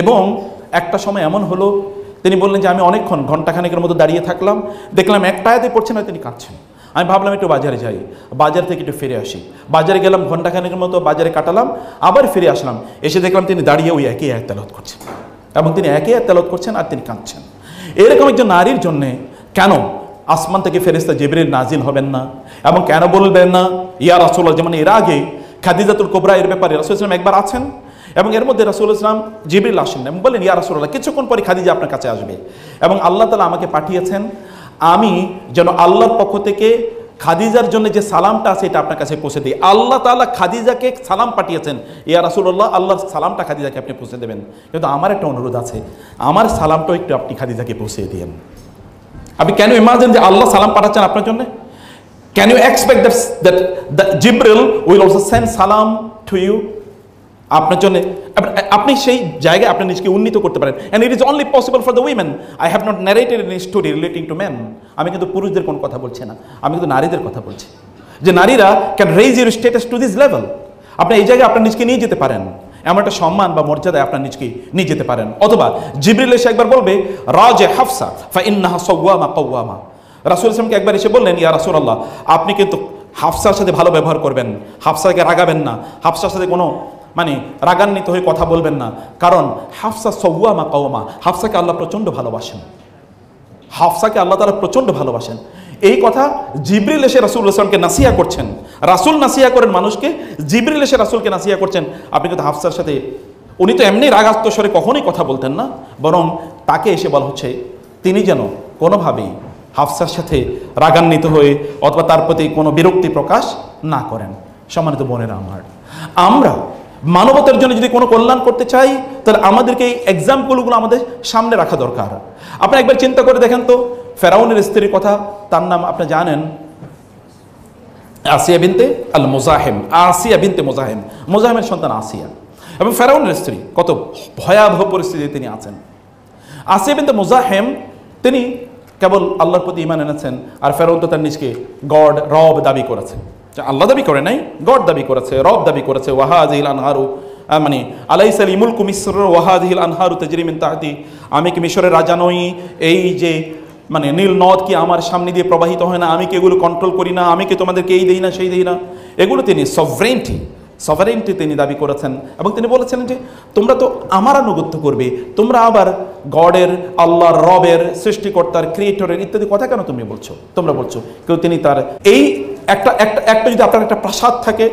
এবং একটা সময় এমন হলো তিনি বললেন যে আমি অনেকক্ষণ ঘন্টাখানেকের মতো দাঁড়িয়ে থাকলাম, দেখলাম একটা আয়াতে পড়ছেন আর তিনি কাঁদছেন। আমি ভাবলাম একটু বাজারে যাই, বাজার থেকে একটু ফিরে আসি, বাজারে গেলাম, ঘন্টাখানেকের মতো বাজারে কাটালাম, আবার ফিরে আসলাম, এসে দেখলাম তিনি দাঁড়িয়ে ওই একই আয়াত তেলাওয়াত করছেন এবং তিনি একই আয়াত তেলাওয়াত করছেন আর তিনি কাঁদছেন। এরকম একজন নারীর জন্যে কেন আসমান থেকে ফেরেশতা জিবরিল নাজিল হবেন না এবং কেন বলবেন না ইয়া রাসূলুল্লাহ, যেমন এর আগে খাদিজাতুল কুবরা এর ব্যাপারে রাসূল সাল্লাল্লাহু আলাইহি ওয়াসাল্লাম একবার আছেন এবং এর মধ্যে রাসূল সাল্লাল্লাহু আলাইহি ওয়াসাল্লাম জিবরিল আসেন এবং বলেন ইয়া রাসূলুল্লাহ কিছুক্ষণ পরে খাদিজা আপনার কাছে আসবে এবং আল্লাহ তাআলা আমাকে পাঠিয়েছেন আমি যেন আল্লাহর পক্ষ থেকে খাদিজার জন্য যে সালামটা আছে এটা আপনার কাছে পৌঁছে দিই। আল্লাহ তাআলা খাদিজাকে সালাম পাঠিয়েছেন, ইয়া রাসূলুল্লাহ আল্লাহর সালামটা খাদিজাকে আপনি পৌঁছে দেবেন, কিন্তু আমার একটা অনুরোধ আছে, আমার সালামটাও একটু আপনি খাদিজাকে পৌঁছে দিয়েন। আপনি কেন ইমাজিন যে আল্লাহ সালাম পাঠাচ্ছেন আপনার জন্য? Can you expect that Jibril will also send salam to you, আপনার জন্য আপনি সেই জায়গায় আপনি নিজেকে উন্নীত করতে পারেন। And it is only possible for the women. I have not narrated any story relating to men. আমি কিন্তু পুরুষদের কোনো কথা বলছি না, আমি কিন্তু নারীদের কথা বলছি, যে নারীরা can raise your status to this level. আপনি এই জায়গায় আপনার নিজকে নিয়ে যেতে পারেন, এমন একটা সম্মান বা মর্যাদায় আপনার নিজকে নিয়ে যেতে পারেন। অথবা জিবরিল এসে একবার বলবে রাজে হাফসা ফা ইন্নাহা সাওয়ামা কাওয়ামা, রাসূল সাল্লাল্লাহু একবার এসে বললেন ইয়া রাসূলুল্লাহ আপনি কিন্তু হাফসার সাথে ভালো ব্যবহার করবেন, হাফসাকে রাগাবেন না, হাফসার সাথে কোনো মানে রাগান্বিত হয়ে কথা বলবেন না, কারণ হাফসা সাওয়ামা কাওয়ামা, হাফসাকে আল্লাহ প্রচণ্ড ভালোবাসেন, হাফসাকে আল্লাহ তাআলা প্রচণ্ড ভালোবাসেন। এই কথা জিবরিল এসে রাসূলুল্লাহ সাল্লাল্লাহু আলাইহি ওয়াসাল্লামকে নাসিহা করছেন, রাসূল নাসিহা করেন মানুষকে, জিবরিল এসে রাসূলকে নাসিহা করছেন। আপনি কিন্তু হাফসার সাথে, উনি তো এমনি রাগাত্ম স্বরে কখনোই কথা বলতেন না, বরং তাকে এসে বলা হচ্ছে তিনি যেন কোনোভাবেই হাফসার সাথে রাগান্বিত হয়ে অথবা তার প্রতি কোনো বিরক্তি প্রকাশ না করেন। সম্মানিত বোনেরা আমার, আমরা মানবতার জন্য যদি কোনো কল্যাণ করতে চাই তাহলে আমাদেরকে এই এক্সাম্পলগুলো আমাদের সামনে রাখা দরকার। আপনি একবার চিন্তা করে দেখেন তো, ফেরাউনের স্ত্রীর কথা, তার নাম আপনি জানেন আসিয়া বিনতে আল মুজাহিম, আসিয়া বিনতে মুজাহিম, মুজাহিমের সন্তান আসিয়া, এবং ফেরাউনের স্ত্রী কত ভয়াবহ পরিস্থিতিতে তিনি আছেন। আসিয়া বিনতে মুজাহিম তিনি কেবল আল্লাহর প্রতি ঈমান এনেছেন, আর ফেরাউন তো তার নিজকে গড রব দাবি করেছে, আল্লাহ দাবি করে নাই, গড দাবি করেছে, রব দাবি করেছে। ওয়াহাদিহিল আনহারু মানে আলাইসাল মুলকু মিসর ওয়াহাদিহিল আনহারু তাজরি মিন তাহতি, আমি কি মিশরের রাজা নই? এই যে মানে নীল নদ কি আমার সামনে দিয়ে প্রবাহিত হয় না? আমি কি এগুলো কন্ট্রোল করি না? আমি কি তোমাদেরকে এই দেই না সেই দেই না? এগুলো তিনি সভারেন্টি তিনি দাবি করেছেন এবং তিনি বলেছেন যে তোমরা তো আমার আনুগত্য করবে, তোমরা আবার গডের, আল্লাহর, রবের, সৃষ্টিকর্তার, ক্রিয়েটরের ইত্যাদি কথা কেন তুমি বলছো? তোমরা বলছো কেউ তিনি তার এই একটা যদি আপনার একটা প্রাসাদ থাকে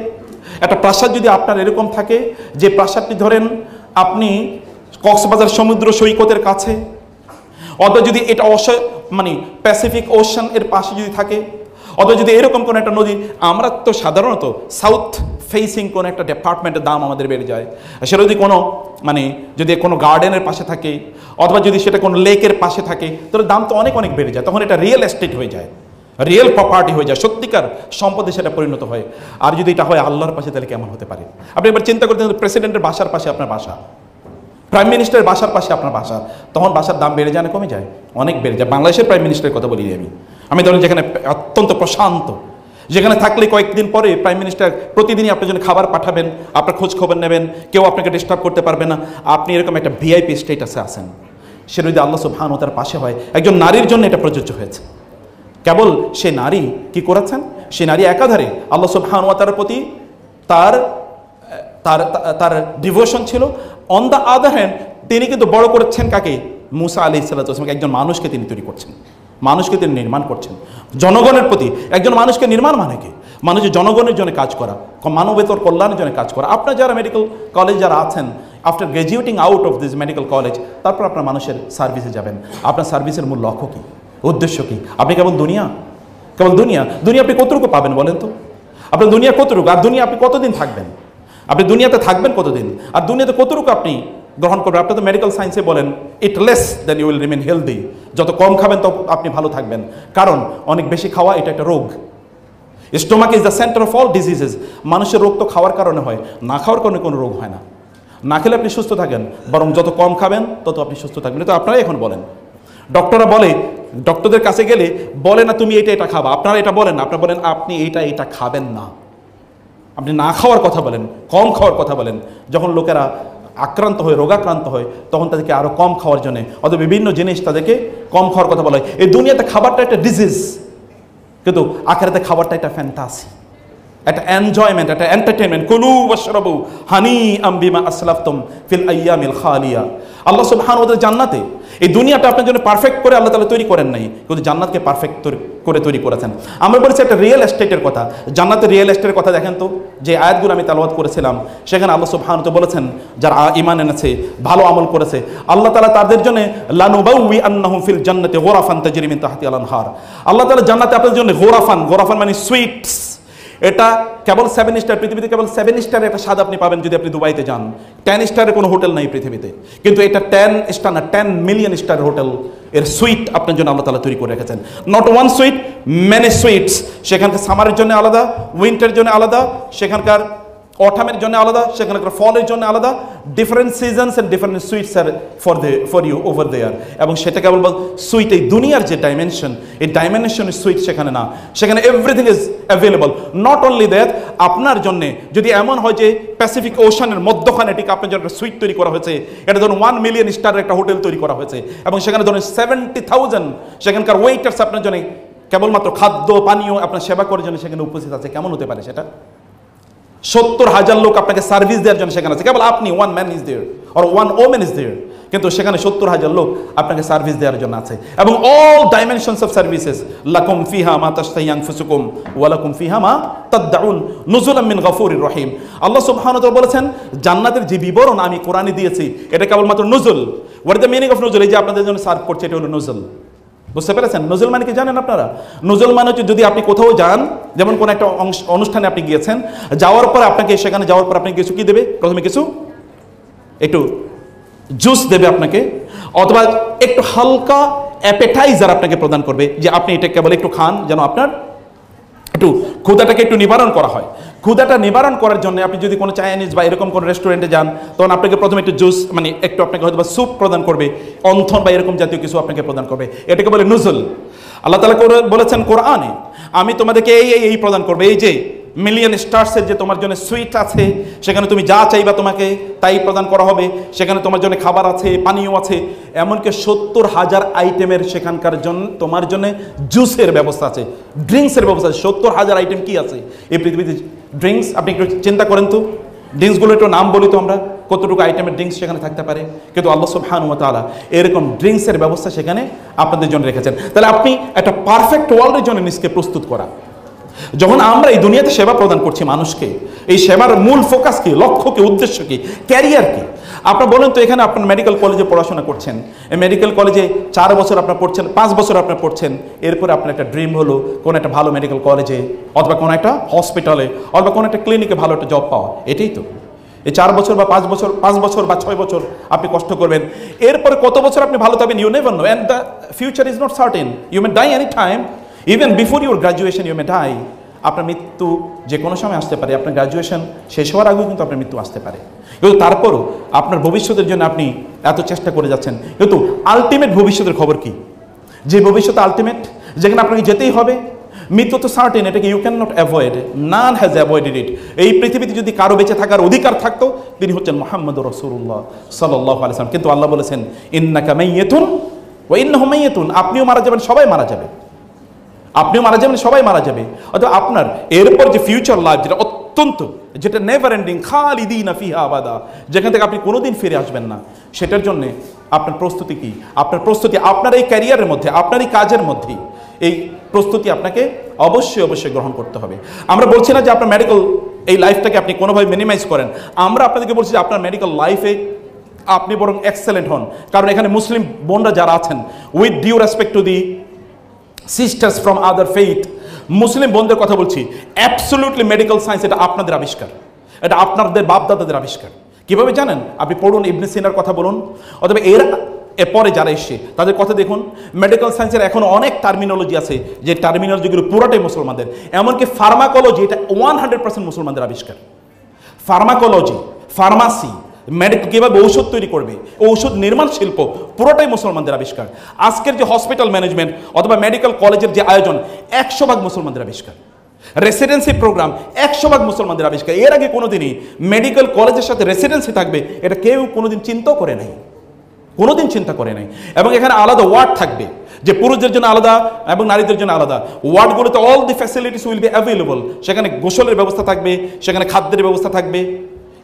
একটা প্রাসাদ যদি আপনার এরকম থাকে যে প্রাসাদটি ধরেন আপনি কক্সবাজার সমুদ্র সৈকতের কাছে, অথবা যদি এটা মানে প্যাসিফিক ওশান এর পাশে যদি থাকে, অথবা যদি এরকম কোনো একটা নদী, আমরা তো সাধারণত সাউথ ফেসিং কোনো একটা ডিপার্টমেন্টের দাম আমাদের বেড়ে যায়। সেটা যদি কোনো মানে যদি কোনো গার্ডেনের পাশে থাকে, অথবা যদি সেটা কোনো লেকের পাশে থাকে, তাহলে দাম তো অনেক অনেক বেড়ে যায়। তখন এটা রিয়েল এস্টেট হয়ে যায়, রিয়েল প্রপার্টি হয়ে যায়, সত্যিকার সম্পদে সেটা পরিণত হয়। আর যদি এটা হয় আল্লাহর পাশে, তাহলে কেমন হতে পারে? আপনি এবার চিন্তা করতে, প্রেসিডেন্টের বাসার পাশে আপনার বাসা, প্রাইম মিনিস্টারের বাসার পাশে আপনার বাসা, তখন বাসার দাম বেড়ে যায় না কমে যায়? অনেক বেড়ে যায়। বাংলাদেশের প্রাইম মিনিস্টারের কথা বলি আমি ধরেন যেখানে অত্যন্ত প্রশান্ত, যেখানে থাকলে কয়েকদিন পরে প্রাইম মিনিস্টার প্রতিদিনই আপনার জন্য খাবার পাঠাবেন, আপনার খোঁজ খবর নেবেন, কেউ আপনাকে ডিস্টার্ব করতে পারবে না, আপনি এরকম একটা ভিআইপি স্টেটাসে আছেন। সে যদি আল্লাহ সুবহানাহু ওয়া তাআলার পাশে হয়, একজন নারীর জন্য এটা প্রযোজ্য হয়েছে। কেবল সে নারী কি করেছেন, সে নারী একাধারে আল্লাহ সুবহানাহু ওয়া তাআলার প্রতি তার তার তার ডিভোশন ছিল। অন দ্য আদার হ্যান্ড তিনি কিন্তু বড় করেছেন কাকে? মুসা আলাইহিস সালাতু ওয়াস সালাম, একজন মানুষকে তিনি তৈরি করছেন, মানুষকে তিনি নির্মাণ করছেন জনগণের প্রতি। একজন মানুষকে নির্মাণ মানে কি? মানুষের জনগণের জন্য কাজ করা, মানবেতর কল্যাণের জন্য কাজ করা। আপনার যারা মেডিকেল কলেজ যারা আছেন, after graduating out of this medical college, তারপর আপনার মানুষের সার্ভিসে যাবেন। আপনার সার্ভিসের মূল লক্ষ্য কী, উদ্দেশ্য কী? আপনি কেবল দুনিয়া আপনি কতটুকু পাবেন বলেন তো? আপনার দুনিয়া কতটুকু? আর দুনিয়া আপনি কতদিন থাকবেন? আপনি দুনিয়াতে থাকবেন কতদিন? আর দুনিয়াতে কতটুকু আপনি গ্রহণ করবেন? আপনি তো মেডিকেল সায়েন্সে বলেন eat less then you will remain healthy. যত কম খাবেন তত আপনি ভালো থাকবেন, কারণ অনেক বেশি খাওয়া এটা একটা রোগ। Stomach is the centre of all diseases. মানুষের রোগ তো খাওয়ার কারণে হয়, না খাওয়ার কারণে কোনো রোগ হয় না। না খেলে আপনি সুস্থ থাকেন, বরং যত কম খাবেন তত আপনি সুস্থ থাকবেন। তো আপনারাই এখন বলেন, ডক্টররা বলে, ডক্টরদের কাছে গেলে বলে না তুমি এটা খাবা, আপনারা এটা বলেন না, আপনারা বলেন আপনি এটা খাবেন না। আপনি না খাওয়ার কথা বলেন, কম খাওয়ার কথা বলেন। যখন লোকেরা আক্রান্ত হয়, রোগাক্রান্ত হয়, তখন তাদেরকে আরও কম খাওয়ার জন্য অথবা বিভিন্ন জিনিস তাদেরকে কম খাওয়ার কথা বলা হয়। এই দুনিয়াতে খাবারটা একটা ডিজিজ, কিন্তু আখিরাতে খাবারটা একটা ফ্যান্টাসি, একটা এনজয়মেন্ট, একটা এন্টারটেনমেন্ট। কুলু ওয়াশরাবু হানিআম বিমা আসলাফতুম ফিল আইয়ামিল খালিয়া। আল্লাহ সুবহানাহু ওয়া তাআলা জান্নাতে, এই দুনিয়াটা আপনার জন্য পারফেক্ট করে আল্লাহ তাআলা তৈরি করেন নাই, কিন্তু জান্নাতকে পারফেক্ট করে তৈরি করেছেন। আমরা বলেছি একটা রিয়েল এস্টেটের কথা, জান্নাতের রিয়েল এস্টেটের কথা। দেখেন তো, যে আয়াতগুলো আমি তেলাওয়াত করেছিলাম, সেখানে আল্লাহ সুবহানাহু ওয়া তাআলা বলেছেন যারা ঈমান এনেছে, ভালো আমল করেছে, আল্লাহ তাআলা তাদের জন্য লানুবাউই আন্নাহুম ফিল জান্নাতি গুরাফান তাজরি মিন তাহতিহাল আনহার। আল্লাহ তাআলা জান্নাতে আপনাদের জন্য গোরাফান মানে সুইটস, এটা কেবল 7 স্টার, পৃথিবীতে কেবল 7 স্টারের একটা স্বাদ আপনি পাবেন যদি আপনি দুবাইতে যান। 10 স্টারের কোনো হোটেল নাই পৃথিবীতে, কিন্তু এটা 10 স্টার না, 10 মিলিয়ন স্টার হোটেল এর সুইট আপনার জন্য আল্লাহ তাআলা তৈরি করে রেখেছেন। Not one sweet, many sweets. সেখানকার সামারের জন্য আলাদা, উইন্টারের জন্য আলাদা, সেখানকার অটামের জন্য আলাদা, সেখানকার ফলের জন্য আলাদা। Different seasons and different sweets are for you over there. এবং সেটা কেবল সুইট, এই দুনিয়ার যে ডাইমেনশন, এই ডাইমেনশনের সুইট সেখানে না, সেখানে everything is available. Not only that, আপনার জন্য যদি এমন হয় যে প্যাসিফিক ওশানের মধ্যখানে ঠিক আপনার জন্য একটা সুইট তৈরি করা হয়েছে, এটা ধরুন 1 মিলিয়ন স্টারের একটা হোটেল তৈরি করা হয়েছে, এবং সেখানে ধরুন 70,000 সেখানকার ওয়েটার্স আপনার জন্য কেবলমাত্র খাদ্য পানীয় আপনার সেবা করার জন্য সেখানে উপস্থিত আছে। কেমন হতে পারে সেটা? 70,000 লোক আপনাকে সার্ভিস দেওয়ার জন্য সেখানে আছে, কেবল আপনি one man is there or one women is there, কিন্তু সেখানে 70,000 লোক আপনাকে সার্ভিস দেওয়ার জন্য আছে। এবং অল ডাইমেনশনস অফ সার্ভিসেস, লাকুম ফিহা মা তাশতাহি আনফুসুকুম ওয়া লাকুম ফিহা মা তাদউন নুজুলাম মিন গফুরির রহিম। আল্লাহ সুবহানাহু ওয়া তাআলা বলেছেন জান্নাতের যে বিবরণ আমি কোরআনে দিয়েছি এটা কেবলমাত্র নুজুল। What is the meaning of নুজুল? এই যে আপনাদের জন্য সার্ভ করছে এটা হলো নুজুল। বুঝতে পেরেছেন? নজল মানে কি জানেন আপনারা? নজল মানে হচ্ছে যদি আপনি কোথাও যান, যেমন কোনো একটা অনুষ্ঠানে আপনি গিয়েছেন, যাওয়ার পর আপনাকে সেখানে যাওয়ার পর আপনাকে কিছু কি দেবে? প্রথমে কিছু একটু জুস দেবে আপনাকে, অথবা একটু হালকা অ্যাপেটাইজার আপনাকে প্রদান করবে, যে আপনি এটা কেবল একটু খান যেন আপনার একটু ক্ষুধাটাকে একটু নিবারণ করা হয়। ক্ষুধাটা নিবারণ করার জন্য আপনি যদি কোনো চাইনিজ বা এরকম কোনো রেস্টুরেন্টে যান, তখন আপনাকে প্রথমে একটু জুস মানে একটু আপনাকে হয়তো বা স্যুপ প্রদান করবে, অন্থন বা এরকম জাতীয় কিছু আপনাকে প্রদান করবে, এটাকে বলে নুজুল। আল্লাহ তাআলা বলেছেন কোরআনে, আমি তোমাদেরকে এই প্রদান করবে, এই যে মিলিয়ন স্টার্সের যে তোমার জন্য সুইট আছে, সেখানে তুমি যা চাইবা তোমাকে তাই প্রদান করা হবে, সেখানে তোমার জন্য খাবার আছে, পানীয় আছে, এমনকি 70,000 আইটেমের সেখানকার জন্য তোমার জন্য জুসের ব্যবস্থা আছে, ড্রিঙ্কসের ব্যবস্থা আছে। 70,000 আইটেম কি আছে এই পৃথিবীতে? ড্রিঙ্কস। আপনি একটু চিন্তা করেন তো, ড্রিঙ্কসগুলো একটু নাম বলি তো আমরা, কতটুকু আইটেমের ড্রিঙ্কস সেখানে থাকতে পারে। কিন্তু আল্লাহ সুবহানাহু ওয়া তাআলা এরকম ড্রিঙ্কসের ব্যবস্থা সেখানে আপনাদের জন্য রেখেছেন। তাহলে আপনি একটা পারফেক্ট ওয়ার্ল্ডের জন্য নিজকে প্রস্তুত করা, যখন আমরা এই দুনিয়াতে সেবা প্রদান করছি মানুষকে, এই সেবার মূল ফোকাস কি, লক্ষ্য কি, উদ্দেশ্য কি, ক্যারিয়ার কি? আপনার বলেন তো, এখানে আপনার মেডিকেল কলেজে পড়াশোনা করছেন, এই মেডিকেল কলেজে 4 বছর আপনার পড়ছেন, 5 বছর আপনার পড়ছেন, এরপরে আপনার একটা ড্রিম হলো কোনো একটা ভালো মেডিকেল কলেজে অথবা কোনো একটা হসপিটালে অথবা কোনো একটা ক্লিনিকে ভালো একটা জব পাওয়া। এটাই তো এই 4 বছর বা 5 বছর, 5 বছর বা 6 বছর আপনি কষ্ট করবেন, এরপরে কত বছর আপনি ভালো থাকবেন you never know, and the future is not certain, you may die any time, even before your graduation you may die. আপনার মৃত্যু যে কোনো সময় আসতে পারে, আপনার গ্রাজুয়েশন শেষ হওয়ার আগেও কিন্তু আপনার মৃত্যু আসতে পারে, কিন্তু তারপরও আপনার ভবিষ্যতের জন্য আপনি এত চেষ্টা করে যাচ্ছেন। কিন্তু আলটিমেট ভবিষ্যতের খবর কি? যে ভবিষ্যৎ আলটিমেট, যেখানে আপনাকে যেতেই হবে, মৃত্যু তো সার্টেন, এটাকে you can not avoid, none has avoided it. এই পৃথিবীতে যদি কারো বেঁচে থাকার অধিকার থাকতো তিনি হচ্ছেন মুহাম্মদুর রাসূলুল্লাহ সাল্লাল্লাহু আলাইহি ওয়াসাল্লাম। কিন্তু আল্লাহ বলেছেন ইন্নাকা মাইয়াতুন ওয়া ইন্নাহুম মাইয়াতুন, আপনিও মারা যাবেন, সবাই মারা যাবে, আপনিও মারা যাবেন, সবাই মারা যাবে। অথবা আপনার এরপর যে ফিউচার লাইফ, যেটা অত্যন্ত, যেটা নেভার এন্ডিং, খালিদিনা ফিহা আবাদা, যেখান থেকে আপনি কোনোদিন ফিরে আসবেন না, সেটার জন্য আপনার প্রস্তুতি কি? আপনার প্রস্তুতি আপনার এই ক্যারিয়ারের মধ্যে, আপনার এই কাজের মধ্যেই এই প্রস্তুতি আপনাকে অবশ্যই অবশ্যই গ্রহণ করতে হবে। আমরা বলছি না যে আপনার মেডিকেল এই লাইফটাকে আপনি কোনোভাবে মিনিমাইজ করেন, আমরা আপনাদেরকে বলছি যে আপনার মেডিকেল লাইফে আপনি বরং এক্সেলেন্ট হন। কারণ এখানে মুসলিম বোনরা যারা আছেন, with due respect to the sisters from other faith, Muslim বোনদের কথা বলছি, অ্যাবসলিউটলি মেডিকেল সায়েন্স এটা আপনাদের আবিষ্কার, এটা আপনাদের বাপদাদাদের আবিষ্কার। কিভাবে জানেন? আপনি পড়ুন, ইবনে সিনার কথা বলুন, অথবা এরপরে যারা এসছে তাদের কথা দেখুন। মেডিকেল সায়েন্সের এখন অনেক টার্মিনোলজি আছে, যে টার্মিনোলজিগুলো পুরোটাই মুসলমানদের। এমনকি ফার্মাকোলজি, এটা 100% মুসলমানদের আবিষ্কার। ফার্মাকোলজি, ফার্মাসি, মেডিকেল, কীভাবে ঔষধ তৈরি করবে, ঔষধ নির্মাণ শিল্প, পুরোটাই মুসলমানদের আবিষ্কার। আজকের যে হসপিটাল ম্যানেজমেন্ট অথবা মেডিকেল কলেজের যে আয়োজন, 100% মুসলমানদের আবিষ্কার। রেসিডেন্সি প্রোগ্রাম 100% মুসলমানদের আবিষ্কার। এর আগে কোনোদিনই মেডিকেল কলেজের সাথে রেসিডেন্সি থাকবে এটা কেউ কোনোদিন চিন্তাও করে নাই, কোনোদিন চিন্তা করে নাই। এবং এখানে আলাদা ওয়ার্ড থাকবে, যে পুরুষদের জন্য আলাদা এবং নারীদের জন্য আলাদা। ওয়ার্ডগুলোতে all the facilities will be available. সেখানে গোসলের ব্যবস্থা থাকবে, সেখানে খাদ্যের ব্যবস্থা থাকবে।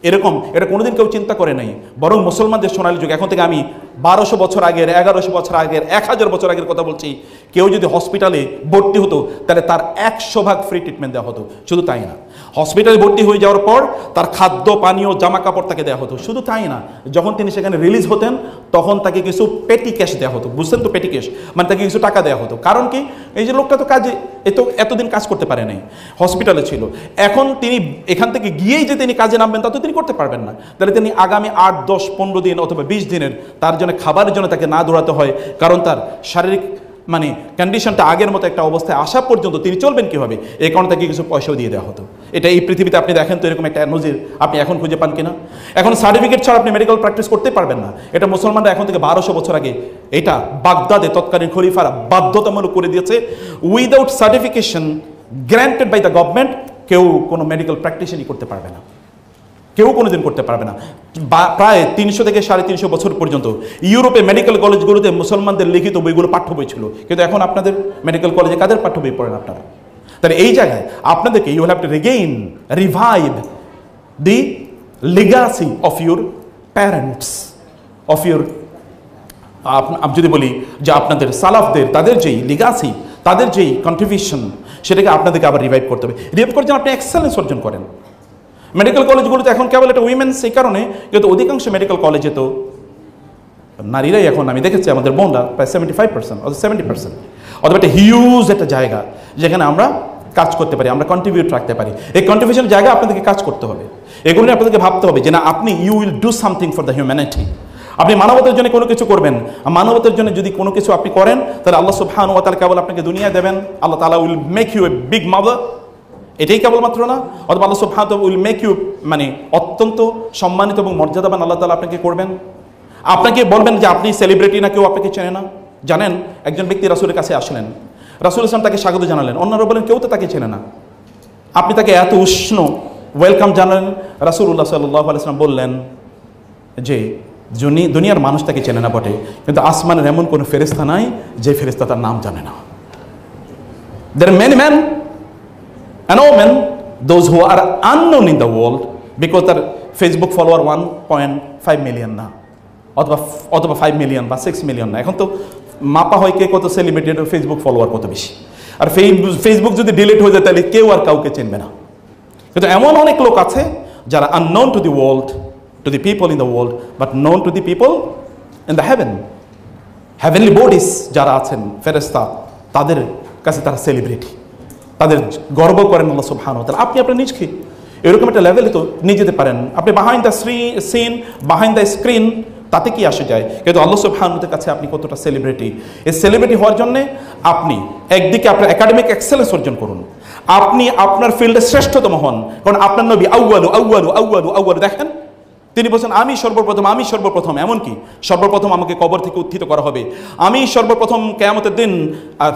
এরকম এটা কোনোদিন কেউ চিন্তা করে নাই। বরং মুসলমানদের সোনালী যুগ, এখন থেকে আমি 1200 বছর আগের, 1100 বছর আগের, 1000 বছর আগের কথা বলছি, কেউ যদি হসপিটালে ভর্তি হতো তাহলে তার 100% ফ্রি ট্রিটমেন্ট দেওয়া হতো। শুধু তাই না, হসপিটালে ভর্তি হয়ে যাওয়ার পর তার খাদ্য পানীয় জামা কাপড় তাকে দেওয়া হতো। শুধু তাই না, যখন তিনি সেখানে রিলিজ হতেন তখন তাকে কিছু পেটি ক্যাশ দেওয়া হতো। বুঝছেন তো, পেটি ক্যাশ মানে তাকে কিছু টাকা দেওয়া হতো। কারণ কি, এই যে লোকটা তো কাজে এতদিন কাজ করতে পারে নাই, হসপিটালে ছিল, এখন তিনি এখান থেকে গিয়েই যে তিনি কাজে নামবেন তা তো তিনি করতে পারবেন না। তাহলে তিনি আগামী 8, 10, 15 দিন অথবা 20 দিনের তার জন্য খাবারের জন্য তাকে না দৌড়াতে হয়, কারণ তার শারীরিক মানে কন্ডিশনটা আগের মতো একটা অবস্থায় আসা পর্যন্ত তিনি চলবেন কীভাবে, এই কারণে তাকে কিছু পয়সাও দিয়ে দেওয়া হতো। এটা এই পৃথিবীতে আপনি দেখেন তো এরকম একটা নজির আপনি এখন খুঁজে পান কিনা? এখন সার্টিফিকেট ছাড়া আপনি মেডিকেল প্র্যাকটিস করতে পারবেন না। এটা মুসলমানরা এখন থেকে 1200 বছর আগে এটা বাগদাদে তৎকালীন খলিফারা বাধ্যতামূলক করে দিয়েছে। Without certification granted by the government কেউ কোনো মেডিকেল প্র্যাকটিসই করতে পারবে না, কেউ কোনোদিন করতে পারবে না। প্রায় 300 থেকে 350 বছর পর্যন্ত ইউরোপে মেডিকেল কলেজগুলোতে মুসলমানদের লিখিত বইগুলো পাঠ্য বই ছিল, কিন্তু এখন আপনাদের মেডিকেল কলেজে কাদের পাঠ্য বই পড়েন আপনারা? তাহলে এই জায়গায় আপনাদেরকে you have to regain, revive the legacy of your parents, of your, আমি যদি বলি যে আপনাদের সালাফদের, তাদের যেই লিগাসি, তাদের যেই কন্ট্রিবিউশন, সেটাকে আপনাদেরকে আবার রিভাইভ করতে হবে। রিভাইভ করে যেন আপনি এক্সেলেন্স অর্জন করেন। মেডিকেল কলেজগুলোতে এখন কেবল একটা উইমেন্স, এই কারণে কিন্তু অধিকাংশ মেডিকেল কলেজে তো নারীরাই এখন, আমি দেখেছি আমাদের বোনরা প্রায় 75% অথবা 70%, অথবা একটা হিউজ একটা জায়গা যেখানে আমরা কাজ করতে পারি, আমরা কন্ট্রিবিউট রাখতে পারি। এই কন্ট্রিবিউশন জায়গা আপনাদেরকে কাজ করতে হবে, এগুলো নিয়ে আপনাদেরকে ভাবতে হবে যে না, আপনি you will do something for the humanity. আপনি মানবতার জন্য কোনো কিছু করবেন, মানবতার জন্য যদি কোনো কিছু আপনি করেন তাহলে আল্লাহ সুবহানাহু ওয়া তাআলা কেবল আপনাকে দুনিয়ায় দেবেন, আল্লাহ তাআলা will make you a big mother, এটাই কেবলমাত্র না, অথবা আল্লাহ সুবহানাহু ওয়া তাআলা উইল মেক ইউ মানে অত্যন্ত সম্মানিত এবং মর্যাদাবান আল্লাহ তাআলা আপনাকে করবেন। আপনাকে বলবেন যে আপনি সেলিব্রিটি না, কেউ আপনাকে চেনে না। জানেন, একজন ব্যক্তি রাসূলের কাছে আসলেন, রাসূল ইসলাম তাকে স্বাগত জানালেন, অন্যরা বলেন কেউ তো তাকে চেনে না, আপনি তাকে এত উষ্ণ ওয়েলকাম জানালেন। রাসূলুল্লাহ সাল্লাল্লাহু আলাইহি ওয়াসাল্লাম বললেন যে দুনিয়ার মানুষ তাকে চেনে না বটে, কিন্তু আসমানের এমন কোনো ফেরেশতা নাই যে ফেরেশতা তার নাম জানে না। There are many men and women, those who are unknown in the world because তার ফেসবুক ফলোয়ার 1.5 মিলিয়ন না, অথবা 5 মিলিয়ন বা 6 মিলিয়ন না। এখন তো মাপা হয় কে কত সেলিব্রিটির ফেসবুক ফলোয়ার কত বেশি। আর ফেসবুক যদি ডিলিট হয়ে যায় তাহলে কেউ আর কাউকে চিনবে না। কিন্তু এমন অনেক লোক আছে যারা unknown to the world, to the people in the world, but known to the people in the haven. Heavenly bodies যারা আছেন ফেরেশতা, তাদের কাছে তারা সেলিব্রিটি, তাদের গর্ব করেন আল্লাহ সুবহানাহু ওয়া তাআলা। আপনি আপনার নিজকে এরকম একটা লেভেলে তো নিয়ে যেতে পারেন। আপনি behind the scene, behind the screen, তাতে কি আসে যায়, কিন্তু আল্লাহ সুবহানাহু ওয়া তাআলার কাছে আপনি কতটা সেলিব্রিটি। এই সেলিব্রিটি হওয়ার জন্য আপনি একদিকে আপনার একাডেমিক এক্সেলেন্স অর্জন করুন, আপনি আপনার ফিল্ডে শ্রেষ্ঠতম হন, কারণ আপনার নবী আউয়ালু আউয়ালু আউয়ালু আউয়ালু, দেখেন তিনি বলছেন আমি সর্বপ্রথম, আমি সর্বপ্রথম। এমনকি সর্বপ্রথম আমাকে কবর থেকে উত্থিত করা হবে, আমি সর্বপ্রথম কিয়ামতের দিন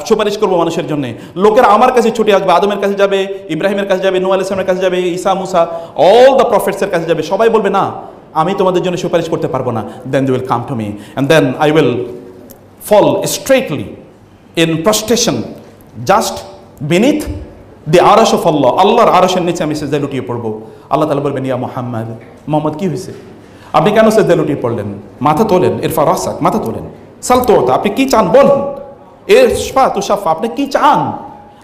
সুপারিশ করব মানুষের জন্য। লোকেরা আমার কাছে ছুটে আসবে, আদমের কাছে যাবে, ইব্রাহিমের কাছে যাবে, নূহ আলাইহিস সালামের কাছে যাবে, ঈসা মুসা, অল দ্য প্রফেটসের কাছে যাবে। সবাই বলবে না, আমি তোমাদের জন্য সুপারিশ করতে পারবো না। Then they will come to me and then I will fall straightly in prostration just beneath the আরশ অফ আল্লাহ। আল্লাহর আরশের নিচে আমি সেজদায় লুটিয়ে পড়বো। আল্লাহ তাআলা বলবেন, ইয়া মুহাম্মদ, মোহাম্মদ কি হয়েছে, আপনি কেন সেজদায় লুটিয়ে পড়লেন? মাথা তোলেন, ইরফা রাসাক, মাথা তোলেন, সাল তোতা, আপনি কি চান বলুন, ইশফা তুশাফা, আপনি কি চান?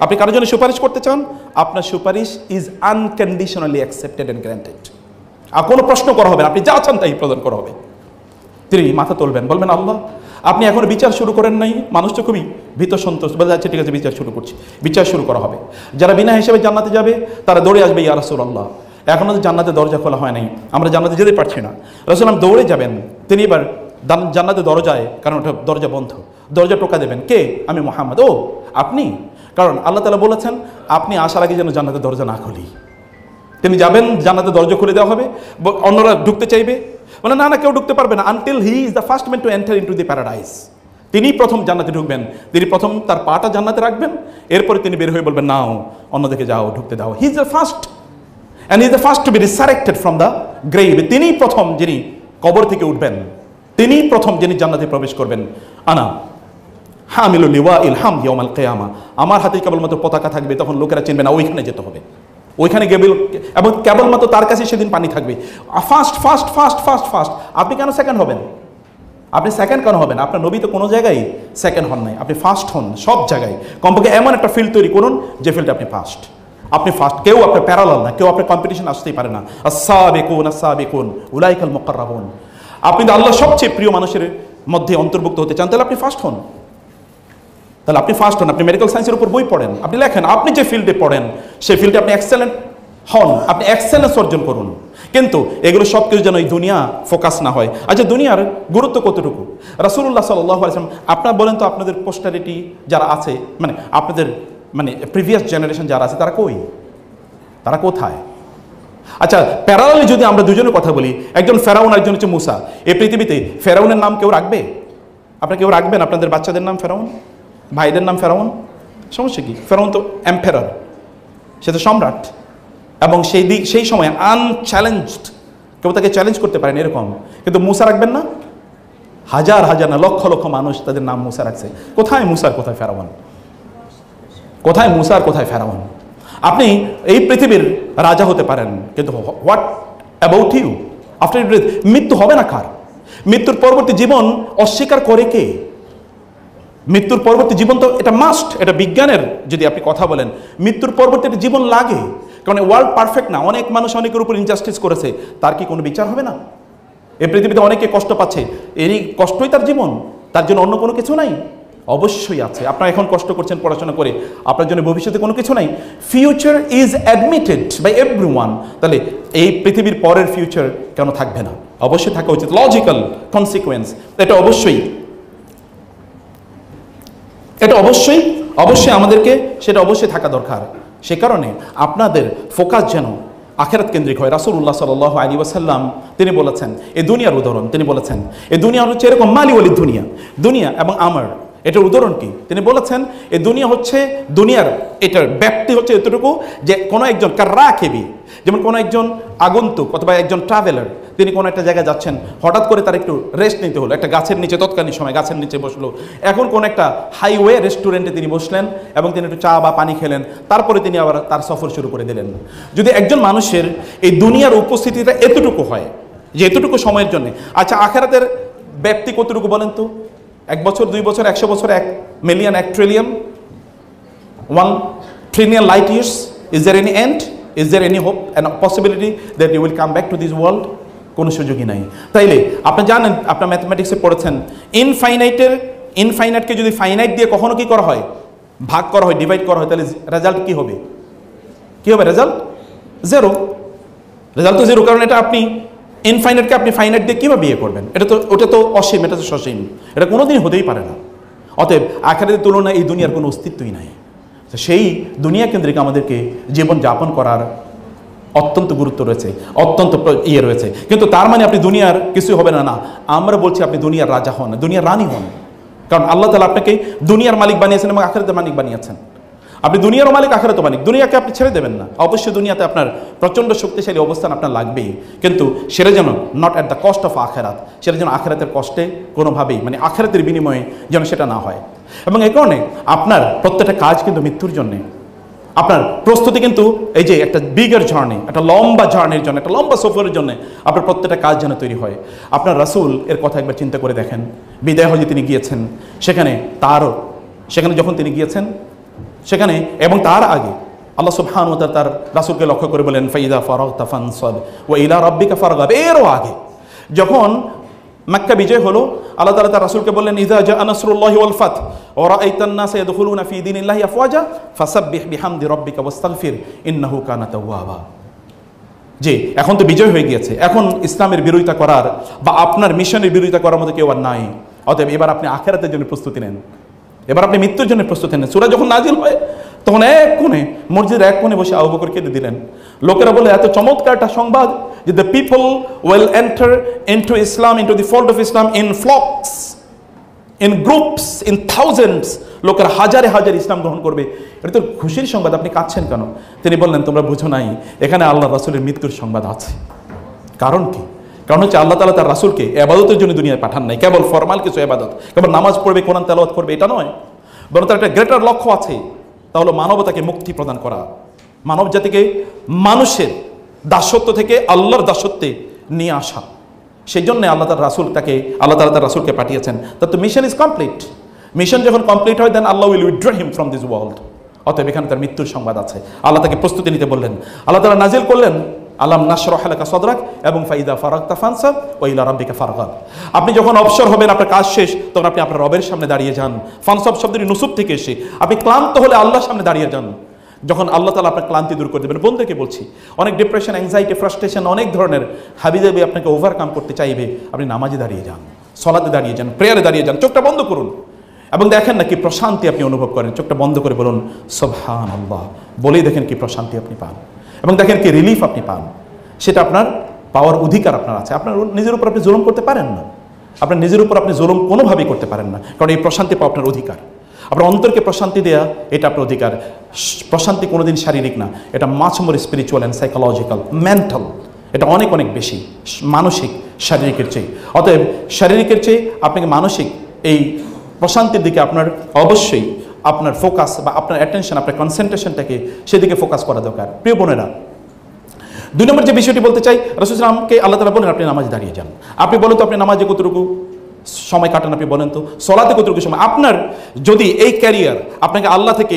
আপনি কারোর জন্য সুপারিশ করতে চান, আপনার সুপারিশ is unconditionally accepted and granted. আর কোনো প্রশ্ন করা হবে না, আপনি যা চান তাই প্রদান করা হবে। তিনি মাথা তুলবেন, বলবেন, আল্লাহ আপনি এখন বিচার শুরু করেন নাই। মানুষ তো খুবই ভীত সন্তোষ, বলে যাচ্ছে ঠিক আছে বিচার শুরু করছি। বিচার শুরু করা হবে। যারা বিনা হিসেবে জান্নাতে যাবে তারা দৌড়ে আসবে, ইয়া রাসূলুল্লাহ এখনও তো জান্নাতে দরজা খোলা হয় নাই, আমরা জান্নাতে যেতে পারছি না। রাসূলুল্লাহ দৌড়ে যাবেন, তিনি এবার জান্নাতে দরজায়, কারণ ওটা দরজা বন্ধ, দরজা টোকা দেবেন, কে? আমি মুহাম্মদ। ও আপনি? কারণ আল্লাহ তাআলা বলেছেন আপনি আসার আগে যেন জান্নাতে দরজা না খুলি। তিনি যাবেন, জান্নাতে দরজা খুলে দেওয়া হবে, অন্যরা ঢুকতে চাইবে, বলে না না কেউ ঢুকতে পারবে না, until he is the first man to enter into the paradise. তিনি প্রথম জান্নাতে ঢুকবেন, তিনি প্রথম তার পাটা জান্নাতে রাখবেন, এরপরে তিনি বের হয়ে বলবেন নাও অন্যদিকে যাও, ঢুকতে দাও। He is the first and he is the first to be resurrected from the grave. তিনি প্রথম যিনি কবর থেকে উঠবেন, তিনি প্রথম যিনি জান্নাতে প্রবেশ করবেন। আনা হামিলু লিওয়াইল হামদ ইয়াউমাল কিয়ামা, আমার হাতে কেবলমাত্র পতাকা থাকবে, তখন লোকেরা চিনবে না ওইখানে যেতে হবে, ওইখানে গেবিল, এবং কেবলমাত্র তার কাছে সেদিন পানি থাকবে। Fast fast fast fast fast. আপনি কেন সেকেন্ড হবেন? আপনি সেকেন্ড কেন হবেন? আপনার নবী তো কোনো জায়গায় সেকেন্ড হন নাই, আপনি ফার্স্ট হন সব জায়গায়। কমপক্ষে এমন একটা ফিল্ড তৈরি করুন যে ফিল্ডে আপনি ফার্স্ট। আপনি ফার্স্ট, কেউ আপনার প্যারালাল না, কেউ আপনার কম্পিটিশন আসতেই পারে না। আস-সাবিকুন আস-সাবিকুন উলাইকাল মুকাররাবুন। আপনি তো আল্লাহর সবচেয়ে প্রিয় মানুষের মধ্যে অন্তর্ভুক্ত হতে চান, তাহলে আপনি ফার্স্ট হন। তাহলে আপনি ফার্স্ট হন। আপনি মেডিকেল সায়েন্সের উপর বই পড়েন, আপনি লেখেন, আপনি যে ফিল্ডে পড়েন সেই ফিল্ডে আপনি এক্সেলেন্ট হন, আপনি এক্সেলেন্স অর্জন করুন। কিন্তু এগুলো সব কিছু যেন এই দুনিয়া ফোকাস না হয়। আচ্ছা, দুনিয়ার গুরুত্ব কতটুকু? রাসূলুল্লাহ সাল্লাল্লাহু আলাইহি ওয়াসাল্লাম, আপনারা বলেন তো আপনাদের পোস্টারিটি যারা আছে, মানে আপনাদের মানে প্রিভিয়াস জেনারেশন যারা আছে, তারা কই, তারা কোথায়? আচ্ছা, প্যারালালি যদি আমরা দুজনের কথা বলি, একজন ফেরাউন, একজন হচ্ছে মুসা। এই পৃথিবীতে ফেরাউনের নাম কেউ রাখবে? আপনারা কেউ রাখবেন আপনাদের বাচ্চাদের নাম ফেরাউন, ভাইদের নাম ফেরাউন? সমস্যা কি? ফেরাউন তো এম্পারার, সে তো সম্রাট, এবং সেই সময় আনচ্যালেঞ্জড, কেউ তাকে চ্যালেঞ্জ করতে পারেন এরকম। কিন্তু মুসা রাখবেন না? হাজার হাজার না লক্ষ লক্ষ মানুষ তাদের নাম মুসা রাখছে। কোথায় মুসার, কোথায় ফেরাউন? কোথায় মুসার, কোথায় ফেরাউন? আপনি এই পৃথিবীর রাজা হতে পারেন, কিন্তু what about you after you death? মৃত্যু হবে না কার? মৃত্যুর পরবর্তী জীবন অস্বীকার করে কে? মৃত্যুর পরবর্তী জীবন তো এটা মাস্ট, এটা বিজ্ঞানের যদি আপনি কথা বলেন, মৃত্যুর পরবর্তী একটা জীবন লাগে। কারণ ওয়ার্ল্ড পারফেক্ট না, অনেক মানুষ অনেকের উপর ইনজাস্টিস করেছে, তার কি কোনো বিচার হবে না? এই পৃথিবীতে অনেকে কষ্ট পাচ্ছে, এরই কষ্টই তার জীবন, তার জন্য অন্য কোনো কিছু নাই? অবশ্যই আছে। আপনারা এখন কষ্ট করছেন পড়াশোনা করে, আপনার জন্য ভবিষ্যতে কোনো কিছু নাই। Future is admitted by everyone. তাহলে এই পৃথিবীর পরের ফিউচার কেন থাকবে না? অবশ্যই থাকা উচিত, লজিক্যাল কনসিকুয়েন্স। এটা অবশ্যই অবশ্যই আমাদেরকে সেটা অবশ্যই থাকা দরকার। সে কারণে আপনাদের ফোকাস যেন আখিরাত কেন্দ্রিক হয়। রাসূলুল্লাহ সাল্লাল্লাহু আলাইহি ওয়াসাল্লাম তিনি বলেছেন, এই দুনিয়ার উদাহরণ তিনি বলেছেন, এই দুনিয়া হচ্ছে এরকম মালি ওয়ালি দুনিয়া এবং আমার, এটার উদাহরণ কি? তিনি বলেছেন এই দুনিয়া হচ্ছে, দুনিয়ার এটার ব্যাপ্তি হচ্ছে এতটুকু যে কোনো একজন কাররাকিবি, যেমন কোনো একজন আগন্তুক অথবা একজন ট্রাভেলার, তিনি কোনো একটা জায়গায় যাচ্ছেন, হঠাৎ করে তার একটু রেস্ট নিতে হলো একটা গাছের নিচে, তৎকালীন সময় গাছের নিচে বসলো। এখন কোনো একটা হাইওয়ে রেস্টুরেন্টে তিনি বসলেন এবং তিনি একটু চা বা পানি খেলেন, তারপরে তিনি আবার তার সফর শুরু করে দিলেন। যদি একজন মানুষের এই দুনিয়ার উপস্থিতিটা এতটুকু হয়, যে এতটুকু সময়ের জন্য, আচ্ছা আখিরাতের ব্যাপ্তি কতটুকু বলেন তো? 1 বছর, 2 বছর, 100 বছর, 1 million, 1 trillion? 1 trillion light years? Is there any end? Is there any hope and possibility that you will come back to this world? কোনো সুযোগই নাই। তাইলে আপনি জানেন, আপনার ম্যাথমেটিক্সে পড়েছেন, ইনফাইনাইটকে যদি ফাইনাইট দিয়ে কখনো কি করা হয়, ভাগ করা হয়, ডিভাইড করা হয়, তাহলে রেজাল্ট কি হবে? কি হবে রেজাল্ট? জিরো। রেজাল্ট তো জিরো, কারণ এটা আপনি ইনফাইনাইটকে আপনি ফাইনাইট দিয়ে কীভাবে বিয়ে করবেন? ওটা তো অসীম, এটা তো সসীম, এটা কোনোদিন হতেই পারে না। অতএব আখিরাতের তুলনায় এই দুনিয়ার কোনো অস্তিত্বই নাই। সেই দুনিয়া কেন্দ্রিক আমাদেরকে জীবন যাপন করার অত্যন্ত গুরুত্ব রয়েছে, অত্যন্ত রয়েছে। কিন্তু তার মানে আপনি দুনিয়ার কিছু হবে না, না। আমরা বলছি আপনি দুনিয়ার রাজা হন, দুনিয়ার রানী হন। কারণ আল্লাহ তাআলা আপনাকে দুনিয়ার মালিক বানিয়েছেন এবং আখিরাতের মালিক বানিয়েছেন। আপনি দুনিয়ারও মালিক, আখিরাতের মালিক। দুনিয়াকে আপনি ছেড়ে দেবেন না। অবশ্যই দুনিয়াতে আপনার প্রচণ্ড শক্তিশালী অবস্থান আপনার লাগবেই, কিন্তু সেটা যেন not at the cost of আখিরাত, সেটা যেন আখিরাতের কষ্টে কোনোভাবেই, মানে আখিরাতের বিনিময়ে যেন সেটা না হয়। এবং এই কারণে আপনার প্রত্যেকটা কাজ কিন্তু মৃত্যুর জন্যে। আপনার প্রস্তুতি কিন্তু এই যে একটা বিগার জার্নি, একটা লম্বা জার্নির জন্য, একটা লম্বা সফরের জন্য আপনার প্রত্যেকটা কাজ যেন তৈরি হয়। আপনার রাসূল এর কথা একবার চিন্তা করে দেখেন, বিদায় হজে তিনি গিয়েছেন, সেখানে যখন তিনি গিয়েছেন সেখানে এবং তার আগে আল্লাহ সুবহানাহু ওয়া তাআলা তার রাসূলকে লক্ষ্য করে বলেন, ফাইদা ফারাগতা ফানসাব ওয়া ইলা রাব্বিকা ফারগাব। এরও আগে যখন মক্কা বিজয় হলো, আল্লাহ তাআলা তার রাসূলকে বললেন, ইযা জাআ নাসরুল্লাহি ওয়াল ফাত ওয়া রাআইতান নাসা ইয়াদখুলুনা ফি দীনিল্লাহি আফওয়াজা ফাসাব্বিহ বিহামদি রাব্বিকা ওয়াস্তাগফির ইন্নাহু কানা তাওয়াবা। যে এখন তো বিজয় হয়ে গিয়েছে, এখন ইসলামের বিরোধিতা করার বা আপনার মিশনের বিরোধিতা করার মতো কেউ আর নাই। অতএব এবার আপনি আখিরাতের জন্য প্রস্তুতি নেন, এবার আপনি মৃত্যুর জন্য প্রস্তুতি নেন। সূরা যখন নাজিল হয় তখন এক কোণে, মসজিদের এক কোণে বসে আবু বকর কেঁদে দিলেন। লোকেরা বলে এত চমৎকার একটা সংবাদ যে the people will enter into Islam, into the fold of Islam in flocks, in groups, in thousands. লোকের হাজারে হাজার ইসলাম গ্রহণ করবে। এটা তো খুশির সংবাদ, আপনি কাঁদছেন কেন? তিনি বললেন, তোমরা বুঝো নাই, এখানে আল্লাহ রাসূলের মৃত্যুর সংবাদ আছে। কারণ কি? কারণ হচ্ছে আল্লাহ তাআলা তার রাসূলকে ইবাদতের জন্য দুনিয়ায় পাঠান নাই, কেবল ফরমাল কিছু ইবাদত, কেবল নামাজ পড়বে, কোরআন তেলাওয়াত করবে, এটা নয়। বরং তার একটা গ্রেটার লক্ষ্য আছে, তা হলো মানবতাকে মুক্তি প্রদান করা, মানব জাতিকে মানুষের দাসত্ব থেকে আল্লাহর দাসত্বে নিয়ে আসা। সেই জন্য আল্লাহ তাআলা তার রাসূলকে পাঠিয়েছেন। তার তো মিশন ইজ কমপ্লিট। মিশন যখন কমপ্লিট হয়, then Allah will withdraw him from this world. অতএব এখানে তার মৃত্যুর সংবাদ আছে। আল্লাহ তাকে প্রস্তুতি নিতে বললেন। আল্লাহ তাআলা নাজিল করলেন আলাম নাশরাহ লাকা সাদরাক এবং ফাইদা ফারাগতা ফানসাব ওয়া ইলা রাব্বিকা ফারগাব। আপনি যখন অবসর হবেন, আপনার কাজ শেষ, তখন আপনি আপনার রবের সামনে দাঁড়িয়ে যান। ফানসাব শব্দটি নুসুব থেকে এসে, আপনি ক্লান্ত হলে আল্লাহর সামনে দাঁড়িয়ে যান। যখন আল্লাহ তাআলা আপনার ক্লান্তি দূর করে দেবেন। বন্ধুকে বলছি, অনেক ডিপ্রেশন, অ্যাংজাইটি, ফ্রাস্ট্রেশন, অনেক ধরনের হাবিজাবি আপনাকে ওভারকাম করতে চাইবে, আপনি নামাজে দাঁড়িয়ে যান, সলাতে দাঁড়িয়ে যান, প্রেয়ারে দাঁড়িয়ে যান, চোখটা বন্ধ করুন এবং দেখেন না কি প্রশান্তি আপনি অনুভব করেন। চোখটা বন্ধ করে বলুন সুবহানাল্লাহ, বলেই দেখেন কি প্রশান্তি আপনি পান এবং দেখেন কি রিলিফ আপনি পান। সেটা আপনার পাওয়ার অধিকার আপনার আছে। আপনার নিজের উপর আপনি জুলুম করতে পারেন না, আপনার নিজের উপর আপনি জুলুম কোনোভাবেই করতে পারেন না, কারণ এই প্রশান্তি পাওয়া আপনার অধিকার। আপনার অন্তরকে প্রশান্তি দেয়া এটা আপনার অধিকার। প্রশান্তি কোনোদিন শারীরিক না, এটা মাছ মোর স্পিরিচুয়াল অ্যান্ড সাইকোলজিক্যাল, মেন্টাল। এটা অনেক অনেক বেশি মানসিক শারীরিকের চেয়ে। অতএব শারীরিকের চেয়ে আপনাকে মানসিক এই প্রশান্তির দিকে আপনার অবশ্যই আপনার ফোকাস বা আপনার অ্যাটেনশন, আপনার কনসেন্ট্রেশনটাকে সেদিকে ফোকাস করা দরকার। প্রিয় বোনেরা, 2 নম্বর যে বিষয়টি বলতে চাই, রাসূল সাল্লাল্লাহু আল্লাহ তাআলা বলেন আপনি নামাজে দাঁড়িয়ে যান। আপনি বলেন তো আপনি নামাজে কতটুকু সময় কাটান, আপনি বলেন তো সলাতে কতটুকু সময়। আপনার যদি এই ক্যারিয়ার আপনাকে আল্লাহ থেকে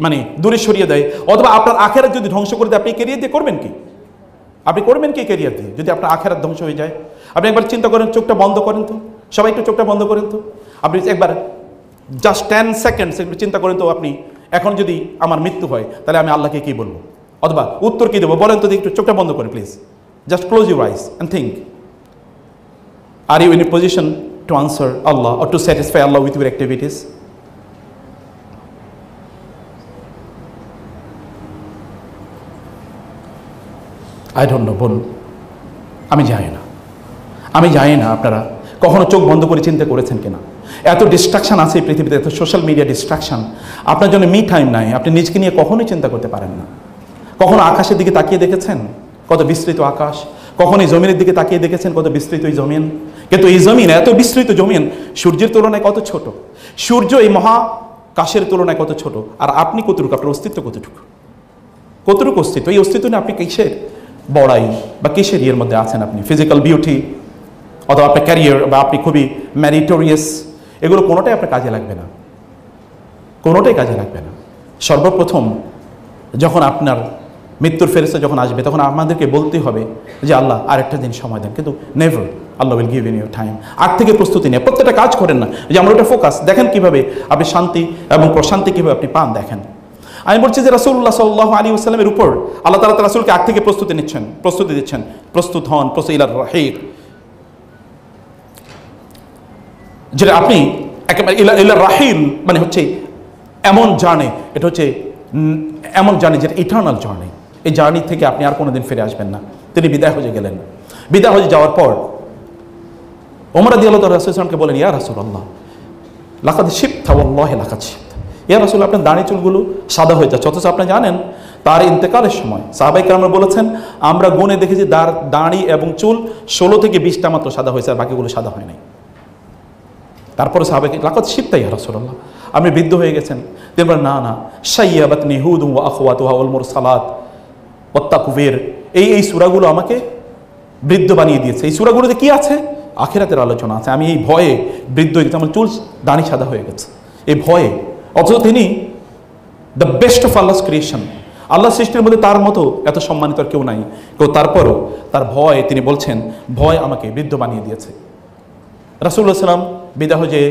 মানে দূরে সরিয়ে দেয়, অথবা আপনার আখিরাত যদি ধ্বংস করে দেয়, আপনি ক্যারিয়ার দিয়ে করবেন কি? আপনি করবেন কি ক্যারিয়ার দিয়ে যদি আপনার আখিরাত ধ্বংস হয়ে যায়? আপনি একবার চিন্তা করেন, চোখটা বন্ধ করেন তো, সবাই একটু চোখটা বন্ধ করেন তো। আপনি একবার জাস্ট 10 সেকেন্ডস একটু চিন্তা করেন তো, আপনি এখন যদি আমার মৃত্যু হয় তাহলে আমি আল্লাহকে কি বলবো, অথবা উত্তর কি দেবো? বলেন তো, একটু চোখটা বন্ধ করেন please. Just close your eyes and think, are you in a position to answer Allah or to satisfy Allah with your activities? I don't know, বলুন। আমি জানি না আপনারা কখনো চোখ বন্ধ করে চিন্তা করেছেন কিনা। এত ডিস্ট্রাকশন আছে এই পৃথিবীতে, এত সোশ্যাল মিডিয়া ডিস্ট্রাকশন, আপনার জন্য মি টাইম নাই। আপনি নিজকে নিয়ে কখনোই চিন্তা করতে পারেন না। কখনো আকাশের দিকে তাকিয়ে দেখেছেন কত বিস্তৃত আকাশ? কখনো এই জমিনের দিকে তাকিয়ে দেখেছেন কত বিস্তৃত এই জমিন? কিন্তু এই জমিন, এত বিস্তৃত জমিন সূর্যের তুলনায় কত ছোট, সূর্য এই মহাকাশের তুলনায় কত ছোট, আর আপনি কতটুকু, আপনার অস্তিত্ব কতটুকু অস্তিত্ব? এই অস্তিত্ব নিয়ে আপনি কিসের বড়াই বা কিসের ইয়ের মধ্যে আছেন? আপনি ফিজিক্যাল বিউটি অথবা আপনার ক্যারিয়ার বা আপনি খুবই ম্যারিটোরিয়াস, এগুলো কোনোটাই আপনার কাজে লাগবে না, কোনোটাই কাজে লাগবে না। সর্বপ্রথম যখন আপনার মৃত্যুর ফেরেশতা যখন আসবে তখন আমাদেরকে বলতে হবে যে আল্লাহ আরেকটা দিন সময় দেন, কিন্তু never Allah will give in your time. আগ থেকে প্রস্তুতি নেই, প্রত্যেকটা কাজ করেন না যে আমরা ওটা ফোকাস। দেখেন কিভাবে আপনি শান্তি এবং প্রশান্তি কীভাবে আপনি পান দেখেন। আমি বলছি যে রাসূলুল্লাহ সাল্লাল্লাহু আলাইহি ওয়াসাল্লামের উপর আল্লাহ তাআলা তার রাসূলকে আগ থেকে প্রস্তুতি দিচ্ছেন, প্রস্তুত হন, ইলার রাহিক, যেটা আপনি একেবারে ইলার রাহিল মানে হচ্ছে এমন জার্নি, এটা হচ্ছে এমন জার্নি যেটা ইটার্নাল জার্নি। এই জার্নি থেকে আপনি আর কোনোদিন ফিরে আসবেন না। তিনি বিদায় হয়ে গেলেন। বিদায় হয়ে যাওয়ার পর ওমর রাদিয়াল্লাহু তাআলা রাসূলকে বলেন, ইয়া রাসূলুল্লাহ লাকাদ শিবতা ওয়াল্লাহি লাকাদ শিবতা। ইয়া রাসূল, আপনার দাড়ি চুলগুলো সাদা হয়ে যাচ্ছে, অথচ আপনি জানেন তার ইন্তেকালের সময় সাহাবায়ে কেরাম বলেছেন আমরা গুণে দেখেছি দাড়ি এবং চুল 16 থেকে 20টা মাত্র সাদা হয়েছে, আর বাকিগুলো সাদা হয় নাই। তারপরে সাহাবায়ে লাকাদ শিবতা ইয়া রাসূলুল্লাহ, আপনি বৃদ্ধ হয়ে গেছেন। তিনি বলেন না না, শাইয়াবাতনি হুদ ওয়া আখওয়াতুহা ওয়াল মুরসালাত ওয়াত তাকবীর, এই সূরাগুলো আমাকে বৃদ্ধ বানিয়ে দিয়েছে। এই সূরাগুলোতে কি আছে? আখিরাতের আলোচনা আছে। আমি এই ভয়ে বৃদ্ধ হয়ে গেছি, আমার চুল দাড়ি সাদা হয়ে গেছে এই ভয়ে। অথচ তিনি the best of Allah's creation, আল্লাহ সৃষ্টির মধ্যে তার মতো এত সম্মানিত আর কেউ নাই। তারপরও তার ভয়, তিনি বলছেন ভয় আমাকে বৃদ্ধ বানিয়ে দিয়েছে। রাসূলুল্লাহ সাল্লাল্লাহু আলাইহি ওয়াসাল্লাম বিদায় হয়ে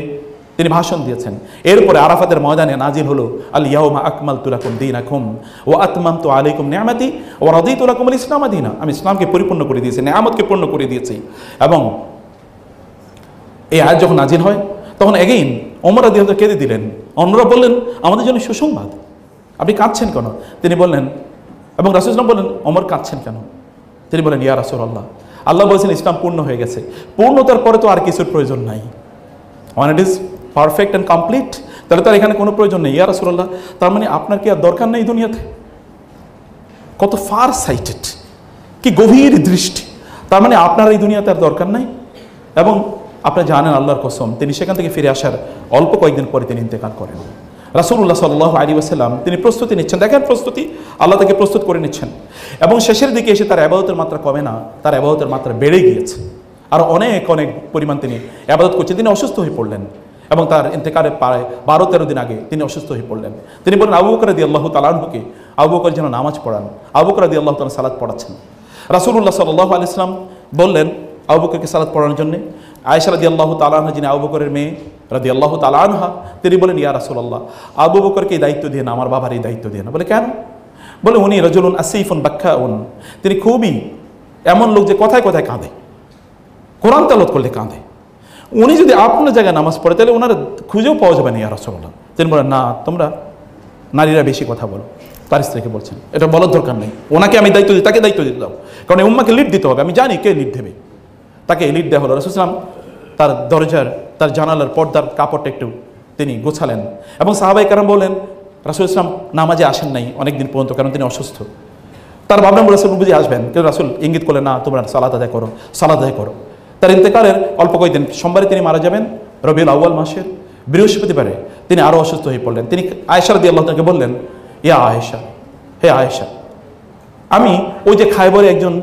তিনি ভাষণ দিয়েছেন। এরপরে আরাফাতের ময়দানে নাজিল হলো আল ইয়াউমা আকমালতু লাকুম দীনাকুম ওয়া আতমামতু আলাইকুম নি'মাতি ওয়া রাদিতু লাকুমুল ইসলাম দীনা। আমি ইসলামকে পরিপূর্ণ করে দিয়েছি, নিয়ামতকে পূর্ণ করে দিয়েছি। এবং এই আয়াত যখন নাজিল হয় তখন এগেইন ওমর রাদিয়াল্লাহু কেঁদে দিলেন। অন্যরা বললেন আমাদের জন্য সুসংবাদ, আপনি কাঁদছেন কেন? তিনি বললেন, এবং রাসূল সাল্লাল্লাহু আলাইহি ওয়াসাল্লাম বললেন ওমর কাঁদছেন কেন? তিনি বলেন ইয়া রাসূলুল্লাহ, আল্লাহ বলেছেন ইসলাম পূর্ণ হয়ে গেছে, পূর্ণতার পরে তো আর কিছুর প্রয়োজন নাই। One it is perfect and complete, তাহলে তার এখানে কোনো প্রয়োজন নেই। ইয়া রাসূলুল্লাহ, তার মানে আপনার কি আর দরকার নেই দুনিয়াতে? কত ফার সাইটেড, কি গভীর দৃষ্টি! তার মানে আপনার এই দুনিয়াতে আর দরকার নাই। এবং আপনি জানেন আল্লাহর কসম, তিনি সেখান থেকে ফিরে আসার অল্প কয়েকদিন পরে তিনি ইন্তেকাল করেন। রাসূলুল্লাহ সাল্লাল্লাহু আলাইহি ওয়াসাল্লাম তিনি প্রস্তুতি নিচ্ছেন, দেখেন প্রস্তুতি, আল্লাহ তাকে প্রস্তুত করে নিচ্ছেন। এবং শেষের দিকে এসে তার ইবাদতের মাত্রা কমে না, তার ইবাদতের মাত্রা বেড়ে গিয়েছে। আর অনেক পরিমাণ তিনি ইবাদত করছেন। তিনি অসুস্থ হয়ে পড়লেন এবং তার ইন্তেকালের প্রায় 12-13 দিন আগে তিনি অসুস্থ হয়ে পড়লেন। তিনি বলেন আবু বকর রাদিয়াল্লাহু তাআলা আনহুকে আবু বকর যেন নামাজ পড়ান। আবু বকর রাদিয়াল্লাহু তাআলা সালাত পড়াচ্ছেন। রাসূলুল্লাহ সাল্লাল্লাহু আলাইহি ওয়াসাল্লাম বললেন আবু বকরকে সালাত পড়ানোর জন্য। আয়েশা রাদিয়াল্লাহু তাআলা আনহা, যিনি আবু বকরের মেয়ে রাদিয়াল্লাহু তাআলা আনহা, তিনি বলেন ইয়া রাসূলুল্লাহ, আবু বকরকে এই দায়িত্ব দিয়ে না, আমার বাবার এই দায়িত্ব দিয়ে না। বলে কেন? বলে উনি রাজুলুন আসিফুন বাক্কাউন, তিনি খুবই এমন লোক যে কথায় কথায় কাঁদে, কোরআন তেলাওয়াত করলে কাঁদে। উনি যদি আপনার জায়গায় নামাজ পড়ে তাহলে ওনারা খুঁজেও পাওয়া যাবে না ইয়া রাসূলুল্লাহ। তিনি বলেন না, তোমরা নারীরা বেশি কথা বলো। তার স্ত্রীকে বলছেন এটা বলার দরকার নেই, ওনাকে আমি দায়িত্ব দিই, তাকে দায়িত্ব দিতে দাও, কারণ এই উম্মাকে লিড দিতে হবে, আমি জানি কে লিড দেবে। তাকে লিড দেওয়া হলো। রাসূল সাল্লাল্লাহু আলাইহি ওয়াসাল্লাম তার দরজার, তার জানালার পর্দার কাপড়টা একটু তিনি গোছালেন এবং সাহাবায়ে কেরাম বলেন রাসূল সাল্লাল্লাহু আলাইহি ওয়াসাল্লাম নামাজে আসেন নাই অনেকদিন পর্যন্ত, কারণ তিনি অসুস্থ। তার ভাবনা রাসূল বুঝে আসবেন, কিন্তু রাসূল ইঙ্গিত করলেন না, তোমরা সালাত আদায় করো, সালাত আদায় করো। তার ইন্তেকালের অল্প কয়েকদিন, সোমবারে তিনি মারা যাবেন রবিউল আউয়াল মাসের, বৃহস্পতিবারে তিনি আরও অসুস্থ হয়ে পড়লেন। তিনি আয়েশা রাদিয়াল্লাহু তাআলাকে বললেন ইয়া আয়েশা, হে আয়েশা, আমি ওই যে খায়বরে একজন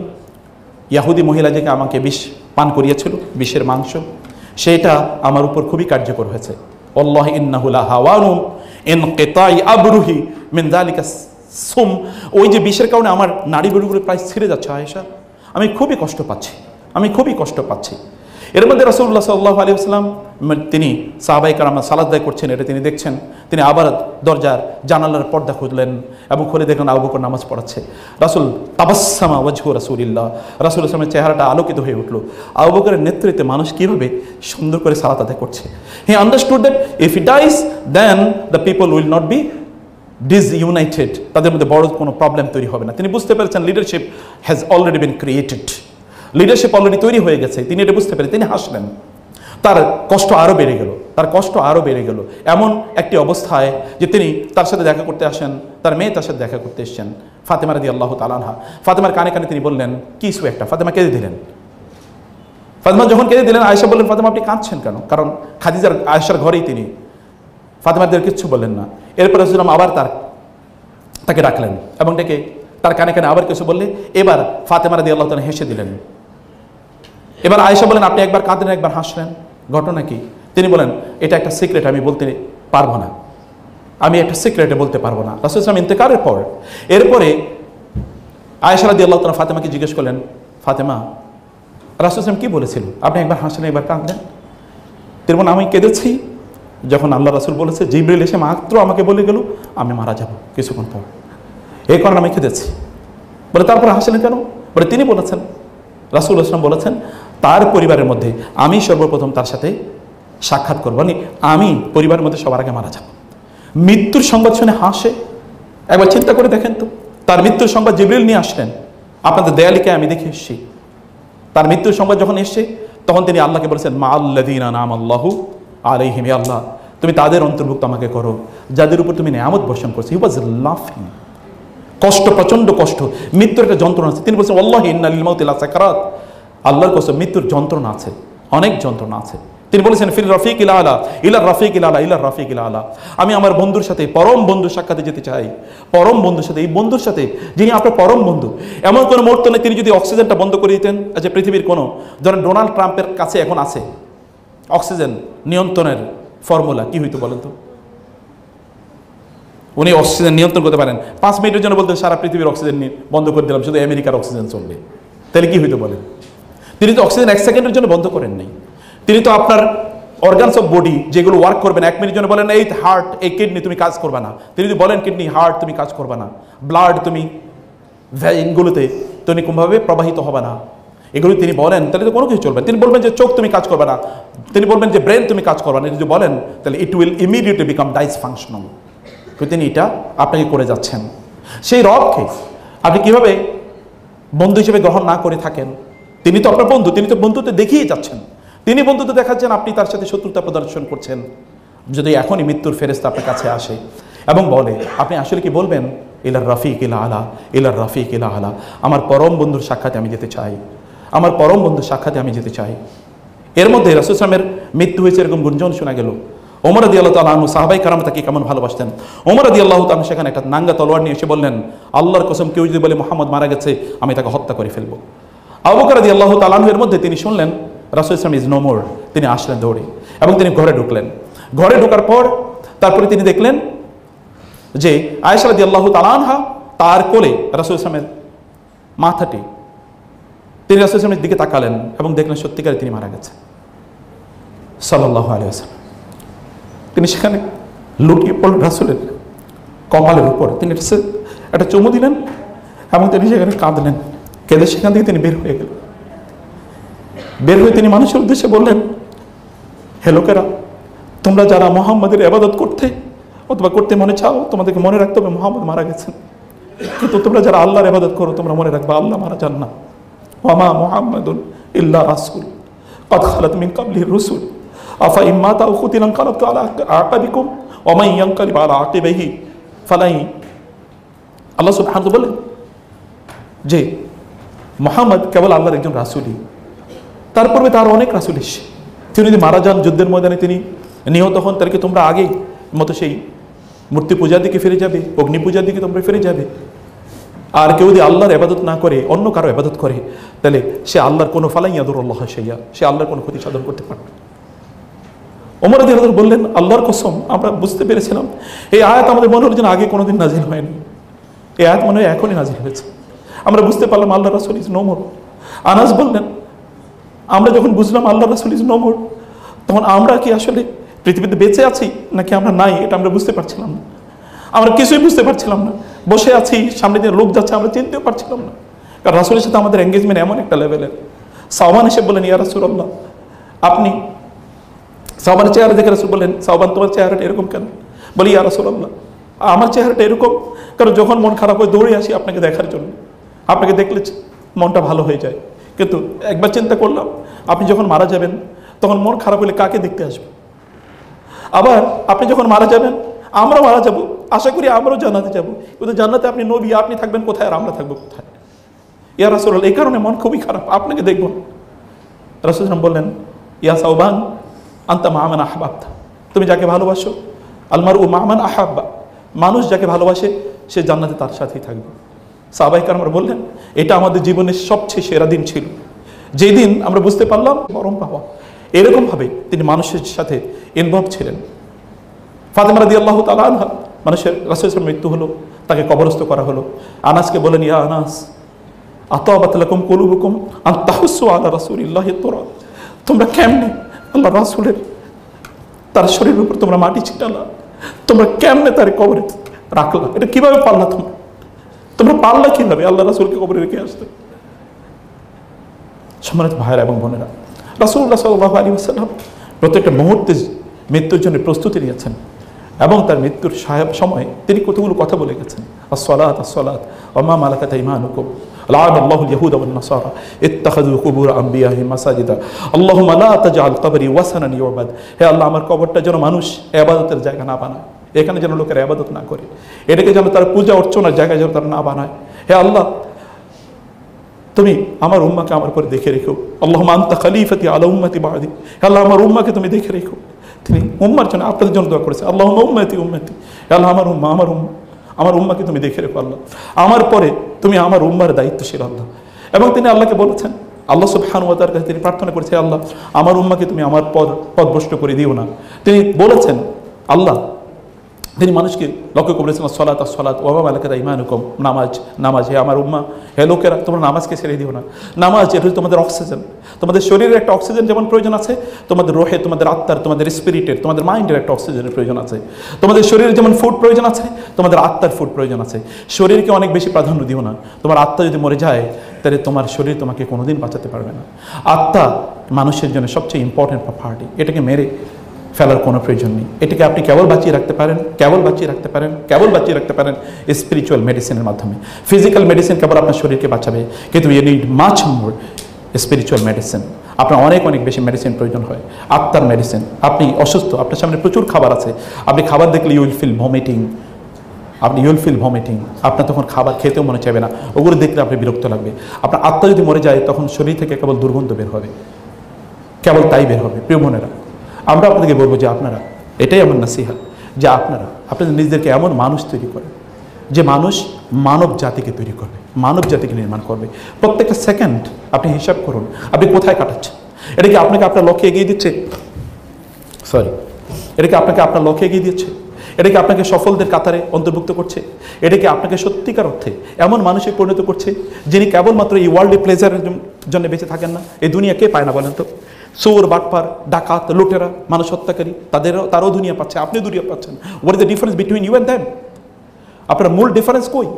ইয়াহুদি মহিলা যে আমাকে বিষ পান করিয়েছিল, বিষের মাংস, সেটা আমার উপর খুবই কার্যকর হয়েছে। ওয়াল্লাহি ইন্নাহু লাহাওয়ানুম ইনকিতাই আবরুহি মিন যালিকা সুম, ওই যে বিষের কারণে আমার নাড়ি বুড়িগুলো প্রায় ছিঁড়ে যাচ্ছে আয়েশা, আমি খুবই কষ্ট পাচ্ছি, আমি খুবই কষ্ট পাচ্ছি। এর মধ্যে রাসূলুল্লাহ সাল্লাল্লাহু আলাইহি ওয়াসাল্লাম তিনি সাহাবায়ে কেরাম সালাত আদায় করছেন, এটা তিনি দেখছেন। তিনি আবার দরজার জানালার পর্দা খুললেন এবং খুলে দেখলেন আবু বকর নামাজ পড়াচ্ছে। রাসূল তাবাসসামা ওয়াজহু রাসূলিল্লাহ, রাসূল সাল্লাল্লাহু চেহারাটা আলোকিত হয়ে উঠল। আবু বকরের নেতৃত্বে মানুষ কিভাবে সুন্দর করে সালাত আদায় করছে। He understood that if he dies then the people will not be disunited, তাদের মধ্যে বড় কোনো প্রবলেম তৈরি হবে না। তিনি বুঝতে পেরেছেন leadership has already been created, leadership already তৈরি হয়ে গেছে। তিনি এটা বুঝতে পেরে তিনি হাসলেন। তার কষ্ট আরও বেড়ে গেল, তার কষ্ট আরও বেড়ে গেল। এমন একটি অবস্থায় যে তিনি তার সাথে দেখা করতে আসেন, তার মেয়ে তার সাথে দেখা করতে এসেছেন, ফাতেমা রাদিয়াল্লাহু তাআলা আনহা। ফাতেমার কানে কানে তিনি বললেন কিছু একটা, ফাতেমা কেঁদে দিলেন। ফাতেমা যখন কেঁদে দিলেন, আয়েশা বললেন ফাতেমা আপনি কাঁদছেন কেন? কারণ খাদিজার আয়েশার ঘরেই তিনি। ফাতেমাদের কিচ্ছু বললেন না। এরপর রাসূলুল্লাহ আবার তাকে ডাকলেন এবং ডেকে তার কানে কানে আবার কিছু বললে এবার ফাতেমা রাদিয়াল্লাহু তাআলা হেসে দিলেন। এবার আয়েশা বলেন আপনি একবার কাঁদলেন, একবার হাসলেন, ঘটনা কি? তিনি বলেন এটা একটা সিক্রেট, আমি বলতে পারবো না। আমি একটা সিক্রেটে বলতে পারবো না। রাসূল সাল্লাল্লাহু আলাইহি ওয়াসাল্লাম ইন্তেকালের পর এরপরে আয়েশা রাদিয়াল্লাহু তাআলা ফাতেমাকে জিজ্ঞেস করলেন, ফাতেমা, রাসূল সাল্লাল্লাহু আলাইহি ওয়াসাল্লাম কি বলেছিল? আপনি একবার হাসলেন, একবার কাঁদলেন। তিনি বলেন, আমি কেঁদেছি যখন আল্লাহ রাসূল বলেছে, জিবরিল এসে মাত্র আমাকে বলে গেল আমি মারা যাব কিছুক্ষণ পর, এই কারণে আমি কেঁদেছি। বলে তারপর হাসলেন কেন? বলে তিনি বলেছেন, রাসূল আসলাম বলেছেন, তার পরিবারের মধ্যে আমি সর্বপ্রথম তার সাথে সাক্ষাৎ করবো, মানে আমি পরিবারের মধ্যে সবার আগে মারা যাব। মৃত্যুর সংবাদ শুনে হাসে। একবার চিন্তা করে দেখেন তো, তার মৃত্যুর সংবাদ জিবরিল নিয়ে আসলেন, আপনাদের দেয়ালিকে আমি দেখে এসেছি। তার মৃত্যুর সংবাদ যখন এসছে তখন তিনি আল্লাহকে বলেছেন, মা আল্লাযীনা আনআমা আল্লাহু আলাইহিম, হে আল্লাহ তুমি তাদের অন্তর্ভুক্ত আমাকে করো যাদের উপর তুমি নেয়ামত বর্ষণ করছো। হি ওয়াজ লাফিং, কষ্ট, প্রচন্ড কষ্ট, মৃত্যুর একটা যন্ত্রণা আছে। তিনি বলছেন, আল্লাহি ইন্না লিল মাউতি লাসাকারাত, আল্লাহর কসম মৃত্যুর যন্ত্রণা আছে, অনেক যন্ত্রণা আছে। তিনি বলেছেন, ফিল রাফিকিল আলা ইলা রাফিকিল আলা ইলা রাফিকিল আলা, আমি আমার বন্ধুর সাথে, পরম বন্ধুর সাক্ষাতে যেতে চাই, পরম বন্ধুর সাথে, এই বন্ধুর সাথে যিনি আপনার পরম বন্ধু। এমন কোনো মুহূর্ত নেই তিনি যদি অক্সিজেনটা বন্ধ করে দিতেন, যে পৃথিবীর কোনো, ধরেন ডোনাল্ড ট্রাম্পের কাছে এখন আছে অক্সিজেন নিয়ন্ত্রণের ফর্মুলা, কি হইতো বলেন তো? উনি অক্সিজেন নিয়ন্ত্রণ করতে পারেন, 5 মিনিটের জন্য বলতেন সারা পৃথিবীর অক্সিজেন বন্ধ করে দিলাম, শুধু আমেরিকার অক্সিজেন চলবে, তাহলে কি হইতো বলেন? তিনি তো অক্সিজেন 1 সেকেন্ডের জন্য বন্ধ করেন নাই। তিনি তো আপনার অর্গানস অফ বডি যেগুলো ওয়ার্ক করবেন 1 মিনিটের জন্য বলেন, এই হার্ট, এই কিডনি তুমি কাজ করবে না, তিনি যদি বলেন কিডনি, হার্ট তুমি কাজ করবে না, ব্লাড তুমি ভেইনগুলোতে তুমি কোনোভাবে প্রবাহিত হবে না, এগুলো তিনি বলেন, তাহলে তো কোনো কিছু চলবে। তিনি বলবেন যে চোখ তুমি কাজ করবে না, তিনি বলবেন যে ব্রেন তুমি কাজ করবে না, যদি বলেন তাহলে ইট উইল ইমিডিয়েটলি বিকাম ডাইসফাংশনাল। তিনি এটা আপনাকে করে যাচ্ছেন। সেই রবকে আপনি কিভাবে বন্ধু হিসেবে গ্রহণ না করে থাকেন? তিনি তো আপনার বন্ধু, তিনি তো বন্ধুত্ব দেখিয়ে যাচ্ছেন, তিনি বন্ধুত্ব দেখাচ্ছেন, আপনি তার সাথে শত্রুতা প্রদর্শন করছেন। যদি এখনই মৃত্যুর ফেরেশতা আপনার কাছে আসে এবং বলে, আপনি আসলে কি বলবেন? ইলার রাফিক ইলা আলা, ইলার রাফিক ইলা আলা, আমার পরম বন্ধুর সাক্ষাতে আমি যেতে চাই, আমার পরম বন্ধুর সাক্ষাতে আমি যেতে চাই। এর মধ্যে রাসূল সাল্লাল্লাহু আলাইহি ওয়াসাল্লামের মৃত্যু হয়েছে এরকম গুঞ্জন শোনা গেল। ওমর রাদিয়াল্লাহু তাআলা আনহু, সাহাবায়ে কেরাম তাকে কেমন ভালোবাসতেন। ওমর রাদিয়াল্লাহু তাআলা সেখানে একটা নাঙ্গা তলোয়ার নিয়ে এসে বললেন, আল্লাহর কসম কেউ যদি বলে মুহাম্মদ মারা গেছে, আমি তাকে হত্যা করে ফেলবো। আবু বকর রাদিয়াল্লাহু তাআলা আনহু এর মধ্যে তিনি শুনলেন রাসূল সাল্লাল্লাহু আলাইহি ওয়াসাল্লাম ইজ নো মোর, তিনি আসলেন দৌড়ে এবং তিনি ঘরে ঢুকলেন। ঘরে ঢোকার পর তারপরে তিনি দেখলেন যে আয়েশা রাদিয়াল্লাহু তাআলা আনহা তার কোলে রাসূল সাল্লাল্লাহু আলাইহি ওয়াসাল্লামের মাথাটি, তিনি রাসূল সাল্লাল্লাহু আলাইহি ওয়াসাল্লামের দিকে তাকালেন এবং দেখলেন সত্যিকারে তিনি মারা গেছেন সাল্লাল্লাহু আলাইহি ওয়াসাল্লাম। তিনি সেখানে লুটিয়ে পড়লেন রাসূলের কপালের উপর, তিনি একটা চুমু দিলেন এবং তিনি সেখানে কাঁদলেন। কেঁদে সেখান থেকে তিনি বের হয়ে গেলেন। বের হয়ে তিনি মানুষের উদ্দেশ্যে বললেন, হে লোকেরা, তোমরা যারা মুহাম্মাদের ইবাদত করতে অথবা করতে মনে চাও, তোমাদেরকে মনে রাখতে হবে মুহাম্মদ মারা গেছেন। কিন্তু তোমরা যারা আল্লাহর ইবাদত করো, তোমরা মনে রাখবে আল্লাহ মারা যান না। ওয়া মা মুহাম্মাদুন ইল্লা রাসূল ক্বাদ খালাত মিন ক্বাবলিহির রুসুল আফা ইন মাতা আও কুতিলা ইনকালাবতুম আলা আকাবিকুম ওয়া মান ইয়ানকালিব আলা আকিবাইহি ফালাই। আল্লাহ সুবহানাহু বলেন যে মুহাম্মদ কেবল আল্লাহর একজন রাসূলই, তারপরে তার অনেক রাসূল এসেছে। তিনি যদি মারা যান, যুদ্ধের ময়দানে তিনি নিহত হন, তাহলে কি তোমরা আগেই মতো সেই মূর্তি পূজার দিকে ফিরে যাবে, অগ্নি পূজার দিকে তোমরা ফিরে যাবে? আর কেউ যদি আল্লাহর ইবাদত না করে, অন্য কারো ইবাদত করে, তাহলে সে আল্লাহর কোনো ফালাই ইয়াদুরুল্লাহ শাইয়া, সে আল্লাহর কোনো ক্ষতি সাধন করতে পারবে। ওমর রাদিয়াল্লাহু আনহু বললেন, আল্লাহর কসম আমরা বুঝতে পেরেছিলাম এই আয়াত আমাদের মনে হলো যেন আগে কোনোদিন নাজিল হয়নি, এই আয়াত মনে হয় এখনই নাজিল হয়েছে। আমরা বুঝতে পারলাম আল্লাহ রাসূল ইজ নো মোর। আনাস বললেন, আমরা যখন বুঝলাম আল্লাহ রাসূল ইজ নো মোর, তখন আমরা কি আসলে পৃথিবীতে বেঁচে আছি নাকি আমরা নাই, এটা আমরা বুঝতে পারছিলাম না। আমরা কিছুই বুঝতে পারছিলাম না, বসে আছি, সামনে দিয়ে লোক যাচ্ছে, আমরা চিনতেও পারছিলাম না। কারণ রাসূলের সাথে আমাদের এঙ্গেজমেন্ট এমন একটা লেভেলের। সাওবান এসে বললেন, ইয়া রাসূলুল্লাহ, আপনি, সাওবানের চেহারা দেখে রাসূল বললেন, সাওবান তোমার চেহারাটা এরকম কেন? বলি, ইয়া রাসূলুল্লাহ, আমার চেহারাটা এরকম কারণ যখন মন খারাপ হয় দৌড়ে আসি আপনাকে দেখার জন্য, আপনাকে দেখলে মনটা ভালো হয়ে যায়। কিন্তু একবার চিন্তা করলাম, আপনি যখন মারা যাবেন তখন মন খারাপ হলে কাকে দেখতে আসবে? আবার আপনি যখন মারা যাবেন, আমরা মারা যাব, আশা করি আমরাও জান্নাতে যাব, কিন্তু জান্নাতে আপনি নবী, আপনি থাকবেন কোথায় আর আমরা থাকবো কোথায়? ইয়া রাসূলুল্লাহ, এই কারণে মন খুবই খারাপ, আপনাকে দেখব। রাসূল বললেন, ইয়া সাওবান আনতা মা মান আহবাবতা, তুমি যাকে ভালোবাসো, আলমারউ মা মান আহাব্বা, মানুষ যাকে ভালোবাসে সে জান্নাতে তার সাথেই থাকবে। সাহাবায়ে কেরাম বললেন, এটা আমাদের জীবনের সবচেয়ে সেরা দিন ছিল, যেই দিন আমরা বুঝতে পারলাম পরম পাওয়া। এরকমভাবে তিনি মানুষের সাথে ইনভলভ ছিলেন। ফাতেমা রাদিয়াল্লাহু তাআলা আনহা মানুষের রাসূলের মৃত্যু হলো, তাকে কবরস্থ করা হলো। আনাসকে বলেন, ইয়া আনাস আতাবাত লাকুম কুলুবুকুম আন তাহুসসু আলা রাসূলিল্লাহি তুরা, তোমরা কেমনে আল্লাহ রাসূলের তার শরীরের উপর তোমরা মাটি ছিটালা, তোমরা কেমনে তার কবরে রাখলা? এটা কিভাবে পারলা? তোমরা পারলা কিভাবে আল্লাহ রাসূলকে কবরে রেখে আসতে? সম্মানিত ভাইয়েরা এবং বোনেরা, রাসূলুল্লাহ সাল্লাল্লাহু আলাইহি ওয়াসাল্লাম প্রত্যেকটা মুহূর্তে মৃত্যুর জন্য প্রস্তুতি নিয়েছেন এবং তার মৃত্যুর সময় তিনি কতগুলো কথা বলে গেছেন। আসসালাত আসসালাত ওয়া মা মালাকাত আইমানুকুম লা'নাল্লাহু আল-ইয়াহুদা ওয়ান-নাসারা ইত্তাখাযু কুবুর আনবিয়াহিম মাসাজিদা আল্লাহুম্মা লা তাজআল কবরি ওয়াসানান ইউবাদ। হে আল্লাহ, আমার কবরটা যেন মানুষ ইবাদতের জায়গা না বানায়, এখানে যেন লোকেরা ইবাদত না করে, এটাকে যেন তার পূজা অর্চনার জায়গায় যেন তারা না বানায়। হে আল্লাহ, তুমি আমার উম্মাকে আমার পরে দেখে রেখো। আল্লাহুম্মা আনতা খলিফাতি আলা উম্মতি বাদি। হে আল্লাহ, আমার উম্মাকে তুমি দেখে রেখো। তিনি উম্মার জন্য, আপনাদের জন্য দোয়া করেছে, আল্লাহুম্মা উম্মতি উম্মতি। হে আল্লাহ, আমার উম্মা আমার উম্মাকে তুমি দেখে রেখো আল্লাহ, আমার পরে তুমি আমার উম্মার দায়িত্বশীল আল্লাহ। এবং তিনি আল্লাহকে বলেছেন, আল্লাহ সুবহানাহু ওয়া তাআলার কাছে তিনি প্রার্থনা করেছে, আল্লাহ আমার উম্মাকে তুমি আমার পথভ্রষ্ট করে দিও না। তিনি বলেছেন, আল্লাহ তিনি মানুষকে লক্ষ্য করেছেন, সলাত সলাত ওয়া মা মালাকাত আইমানুকুম, নামাজ নামাজ। হে আমার উম্মা, হে লোকেরা, তোমরা নামাজকে ছেড়ে দিও না। নামাজ এটা হচ্ছে তোমাদের অক্সিজেন। তোমাদের শরীরের একটা অক্সিজেন যেমন প্রয়োজন আছে, তোমাদের রোহে, তোমাদের আত্মার, তোমাদের স্পিরিটের, তোমাদের মাইন্ডের একটা অক্সিজেনের প্রয়োজন আছে। তোমাদের শরীরের যেমন ফুড প্রয়োজন আছে, তোমাদের আত্মার ফুড প্রয়োজন আছে। শরীরকে অনেক বেশি প্রাধান্য দিও না। তোমার আত্মা যদি মরে যায়, তাহলে তোমার শরীর তোমাকে কোনোদিন বাঁচাতে পারবে না। আত্মা মানুষের জন্য সবচেয়ে ইম্পর্টেন্ট পার্টি, এটাকে মেরে ফেলার কোনো প্রয়োজন নেই। এটাকে আপনি কেবল বাঁচিয়ে রাখতে পারেন স্পিরিচুয়াল মেডিসিনের মাধ্যমে। ফিজিক্যাল মেডিসিন কেবল আপনার শরীরকে বাঁচাবে, কিন্তু you need much more spiritual medicine. আপনার অনেক বেশি মেডিসিন প্রয়োজন হয়, আত্মার মেডিসিন। আপনি অসুস্থ, আপনার সামনে প্রচুর খাবার আছে, আপনি খাবার দেখলে ইউ উইল ফিল ভমিটিং, আপনার তখন খাবার খেতেও মনে চাইবে না, ওগুলো দেখলে আপনি বিরক্ত লাগবে। আপনার আত্মা যদি মরে যায়, তখন শরীর থেকে কেবল দুর্গন্ধ বের হবে, কেবল তাই বের হবে। প্রিয় বোনেরা, আমরা আপনাদেরকে বলবো যে আপনারা, এটাই আমার নাসিহা, যে আপনাদের নিজেদেরকে এমন মানুষ তৈরি করেন যে মানুষ মানব জাতিকে তৈরি করবে, মানব জাতিকে নির্মাণ করবে। প্রত্যেকটা সেকেন্ড আপনি হিসাব করুন, আপনি কোথায় কাটাচ্ছেন। এটা কি আপনাকে আপনার লক্ষ্যে এগিয়ে দিচ্ছে? এটা কি আপনাকে আপনার লক্ষ্যে এগিয়ে দিচ্ছে? এটা কি আপনাকে সফলদের কাতারে অন্তর্ভুক্ত করছে? এটা কি আপনাকে সত্যিকার অর্থে এমন মানুষে পরিণত করছে যিনি কেবলমাত্র এই ওয়ার্ল্ডে প্লেজারের জন্য বেঁচে থাকেন না? এই দুনিয়া কে পায় না বলেন তো? চোর, বাটপার, ডাকাত, লুটেরা, মানুষ হত্যাকারী, তারাও দুনিয়া পাচ্ছে, আপনি দুনিয়া পাচ্ছেন। What is the difference between you and them? আপনার মূল ডিফারেন্স কই?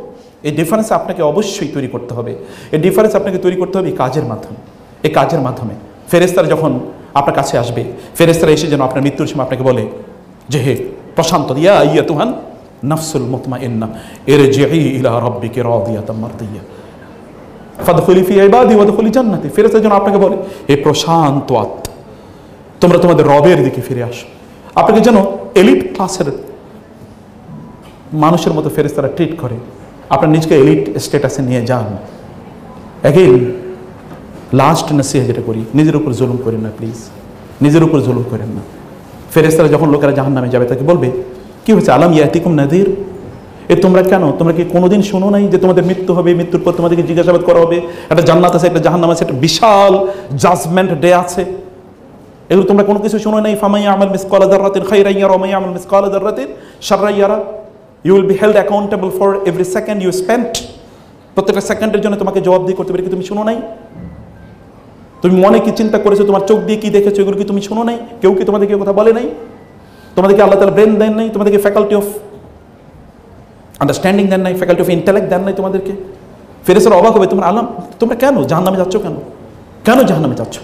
এই ডিফারেন্স আপনাকে অবশ্যই তৈরি করতে হবে। এই ডিফারেন্স আপনাকে তৈরি করতে হবে এই কাজের মাধ্যমে। ফেরেশতারা যখন আপনার কাছে আসবে, ফেরেশতারা এসে যেন আপনার মৃত্যুর সময় আপনাকে বলে যে, হে প্রশান্ত, ইয়া আইয়াতুহান নাফসুল মুতমাইন্নাহ ইরজিই ইলা রাব্বিকি রাদিয়াতাম মারদিয়া ফাদখুলি ফি ইবাদি ওয়াদখুলি জান্নাতি। ফেরেশতারা যেন আপনাকে বলে, হে প্রশান্ত আত্মা, তোমরা তোমাদের রবের দিকে ফিরে আসো। আপনাকে যেন এলিট ক্লাসের মানুষের মতো ফেরেশতারা ট্রিট করে, আপনার নিজকে এলিট স্ট্যাটাসে নিয়ে যান। এগেইন লাস্ট নসিহত যেটা করি, নিজের উপর জুলুম করেন না প্লিজ, নিজের উপর জুলুম করেন না। ফেরেশতারা যখন লোকেরা জাহান্নামে যাবে, তাকে বলবে, কি হয়েছে? আলাম ইয়াতিকুম নাযীর, তোমরা কেন, তোমরা কি কোনোদিন শোনো নাই যে তোমাদের মৃত্যু হবে, মৃত্যুর পর তোমাদেরকে জিজ্ঞাসাবাদ করা হবে, একটা জান্নাত আছে, একটা জাহান্নাম আছে, একটা বিশাল জাজমেন্ট ডে আছে, এগুলো তোমরা কোনো কিছু শোনো নাই? ফামান ইয়ামাল মিসকালা যাররাতিন খায়রান ইয়ারা ওয়া মান ইয়ামাল মিসকালা যাররাতিন শাররান ইয়ারা। You will be held accountable for every second you spent. প্রত্যেকটা সেকেন্ডের জন্য তোমাকে জবাবদিহি করতে পারে। কি তুমি শোনো নাই? তুমি মনে কি চিন্তা করেছো, তোমার চোখ দিয়ে কি দেখেছো, এগুলো কি তুমি শোনো নাই? কেউ কি তোমাদেরকে কথা বলে নাই? তোমাদেরকে আল্লাহ তাআলা ব্রেন দেন নাই? তোমাদেরকে ফ্যাকাল্টি অফ আন্ডারস্ট্যান্ডিং দেন নাই? ফ্যাকাল্টি অফ ইন্টেলেক্ট দেন নাই তোমাদেরকে? ফেরেশতারা অবাক হবে, তোমরা কেন জাহান্নামে যাচ্ছ? কেন জাহান্নামে যাচ্ছ?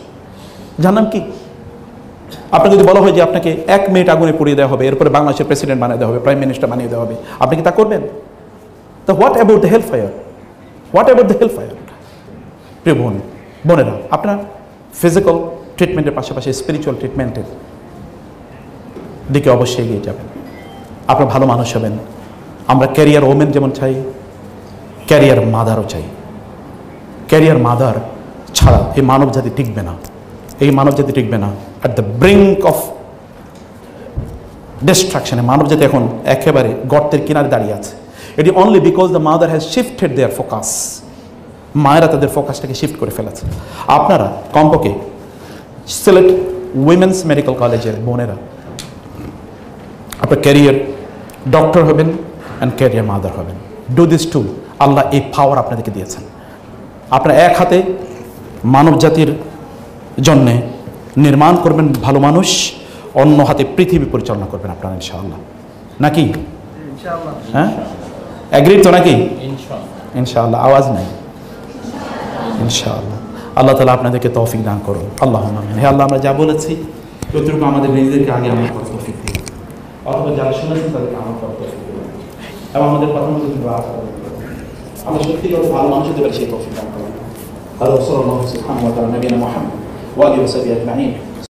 জাহান্নাম কি? আপনাকে যদি বলা হয় যে আপনাকে 1 মিনিট আগুনে পুড়িয়ে দেওয়া হবে, এরপরে বাংলাদেশের প্রেসিডেন্ট বানিয়ে দেওয়া হবে, প্রাইম মিনিস্টার বানিয়ে দেওয়া হবে, আপনি কি তা করবেন? তো হোয়াট অ্যাবাউট দ্য হেলফায়ার? প্রিয় বোনেরা, আপনার ফিজিক্যাল ট্রিটমেন্টের পাশাপাশি স্পিরিচুয়াল ট্রিটমেন্টের দিকে অবশ্যই এগিয়ে যাবেন। আপনার ভালো মানুষ হবেন। আমরা ক্যারিয়ার ওমেন যেমন চাই, ক্যারিয়ার মাদারও চাই। ক্যারিয়ার মাদার ছাড়া এই মানব জাতি টিকবে না। অ্যাট দ্য ব্রিঙ্ক অফ ডিস্ট্রাকশনে মানব জাতি এখন একেবারে গর্তের কিনারে দাঁড়িয়ে আছে। এটি only because the mother has shifted their focus. মায়েরা তাদের ফোকাসটাকে শিফট করে ফেলেছে। আপনারা কমপক্ষে সিলেট উইমেন্স মেডিকেল কলেজের বোনেরা আপনার ক্যারিয়ার ডক্টর হবেন অ্যান্ড ক্যারিয়ার মাদার হবেন। Do this too. আল্লাহ এই পাওয়ার আপনাদেরকে দিয়েছেন। আপনারা এক হাতে মানব জাতির জন্যে নির্মাণ করবেন ভালো মানুষ, অন্য হাতে পৃথিবী পরিচালনা করবেন আপনারা ইনশাআল্লাহ, নাকি? হ্যাঁ, অ্যাগ্রিড তো নাকি? ইনশাআল্লাহ। আওয়াজ নাই। ইনশাআল্লাহ। আল্লাহ তাআলা আপনাদেরকে তৌফিক দান করুন। আল্লাহুম্মা আমিন। হে আল্লাহ, আমরা যা বলেছি যতটুকু আমাদের নিজেদেরকে আগে আমল করার তৌফিক দিন, অথবা যারা শুনেছেন তাদেরকে আমল করার তৌফিক দিন, এবং আমাদের কথা মতো কিন্তু আমরা সত্যি করে ভালো মানুষ হতে পারি সেই তৌফিক দান করুন। هذا وصلى الله سبحانه وتعالى نبينا محمد وآله وصحبه أجمعين.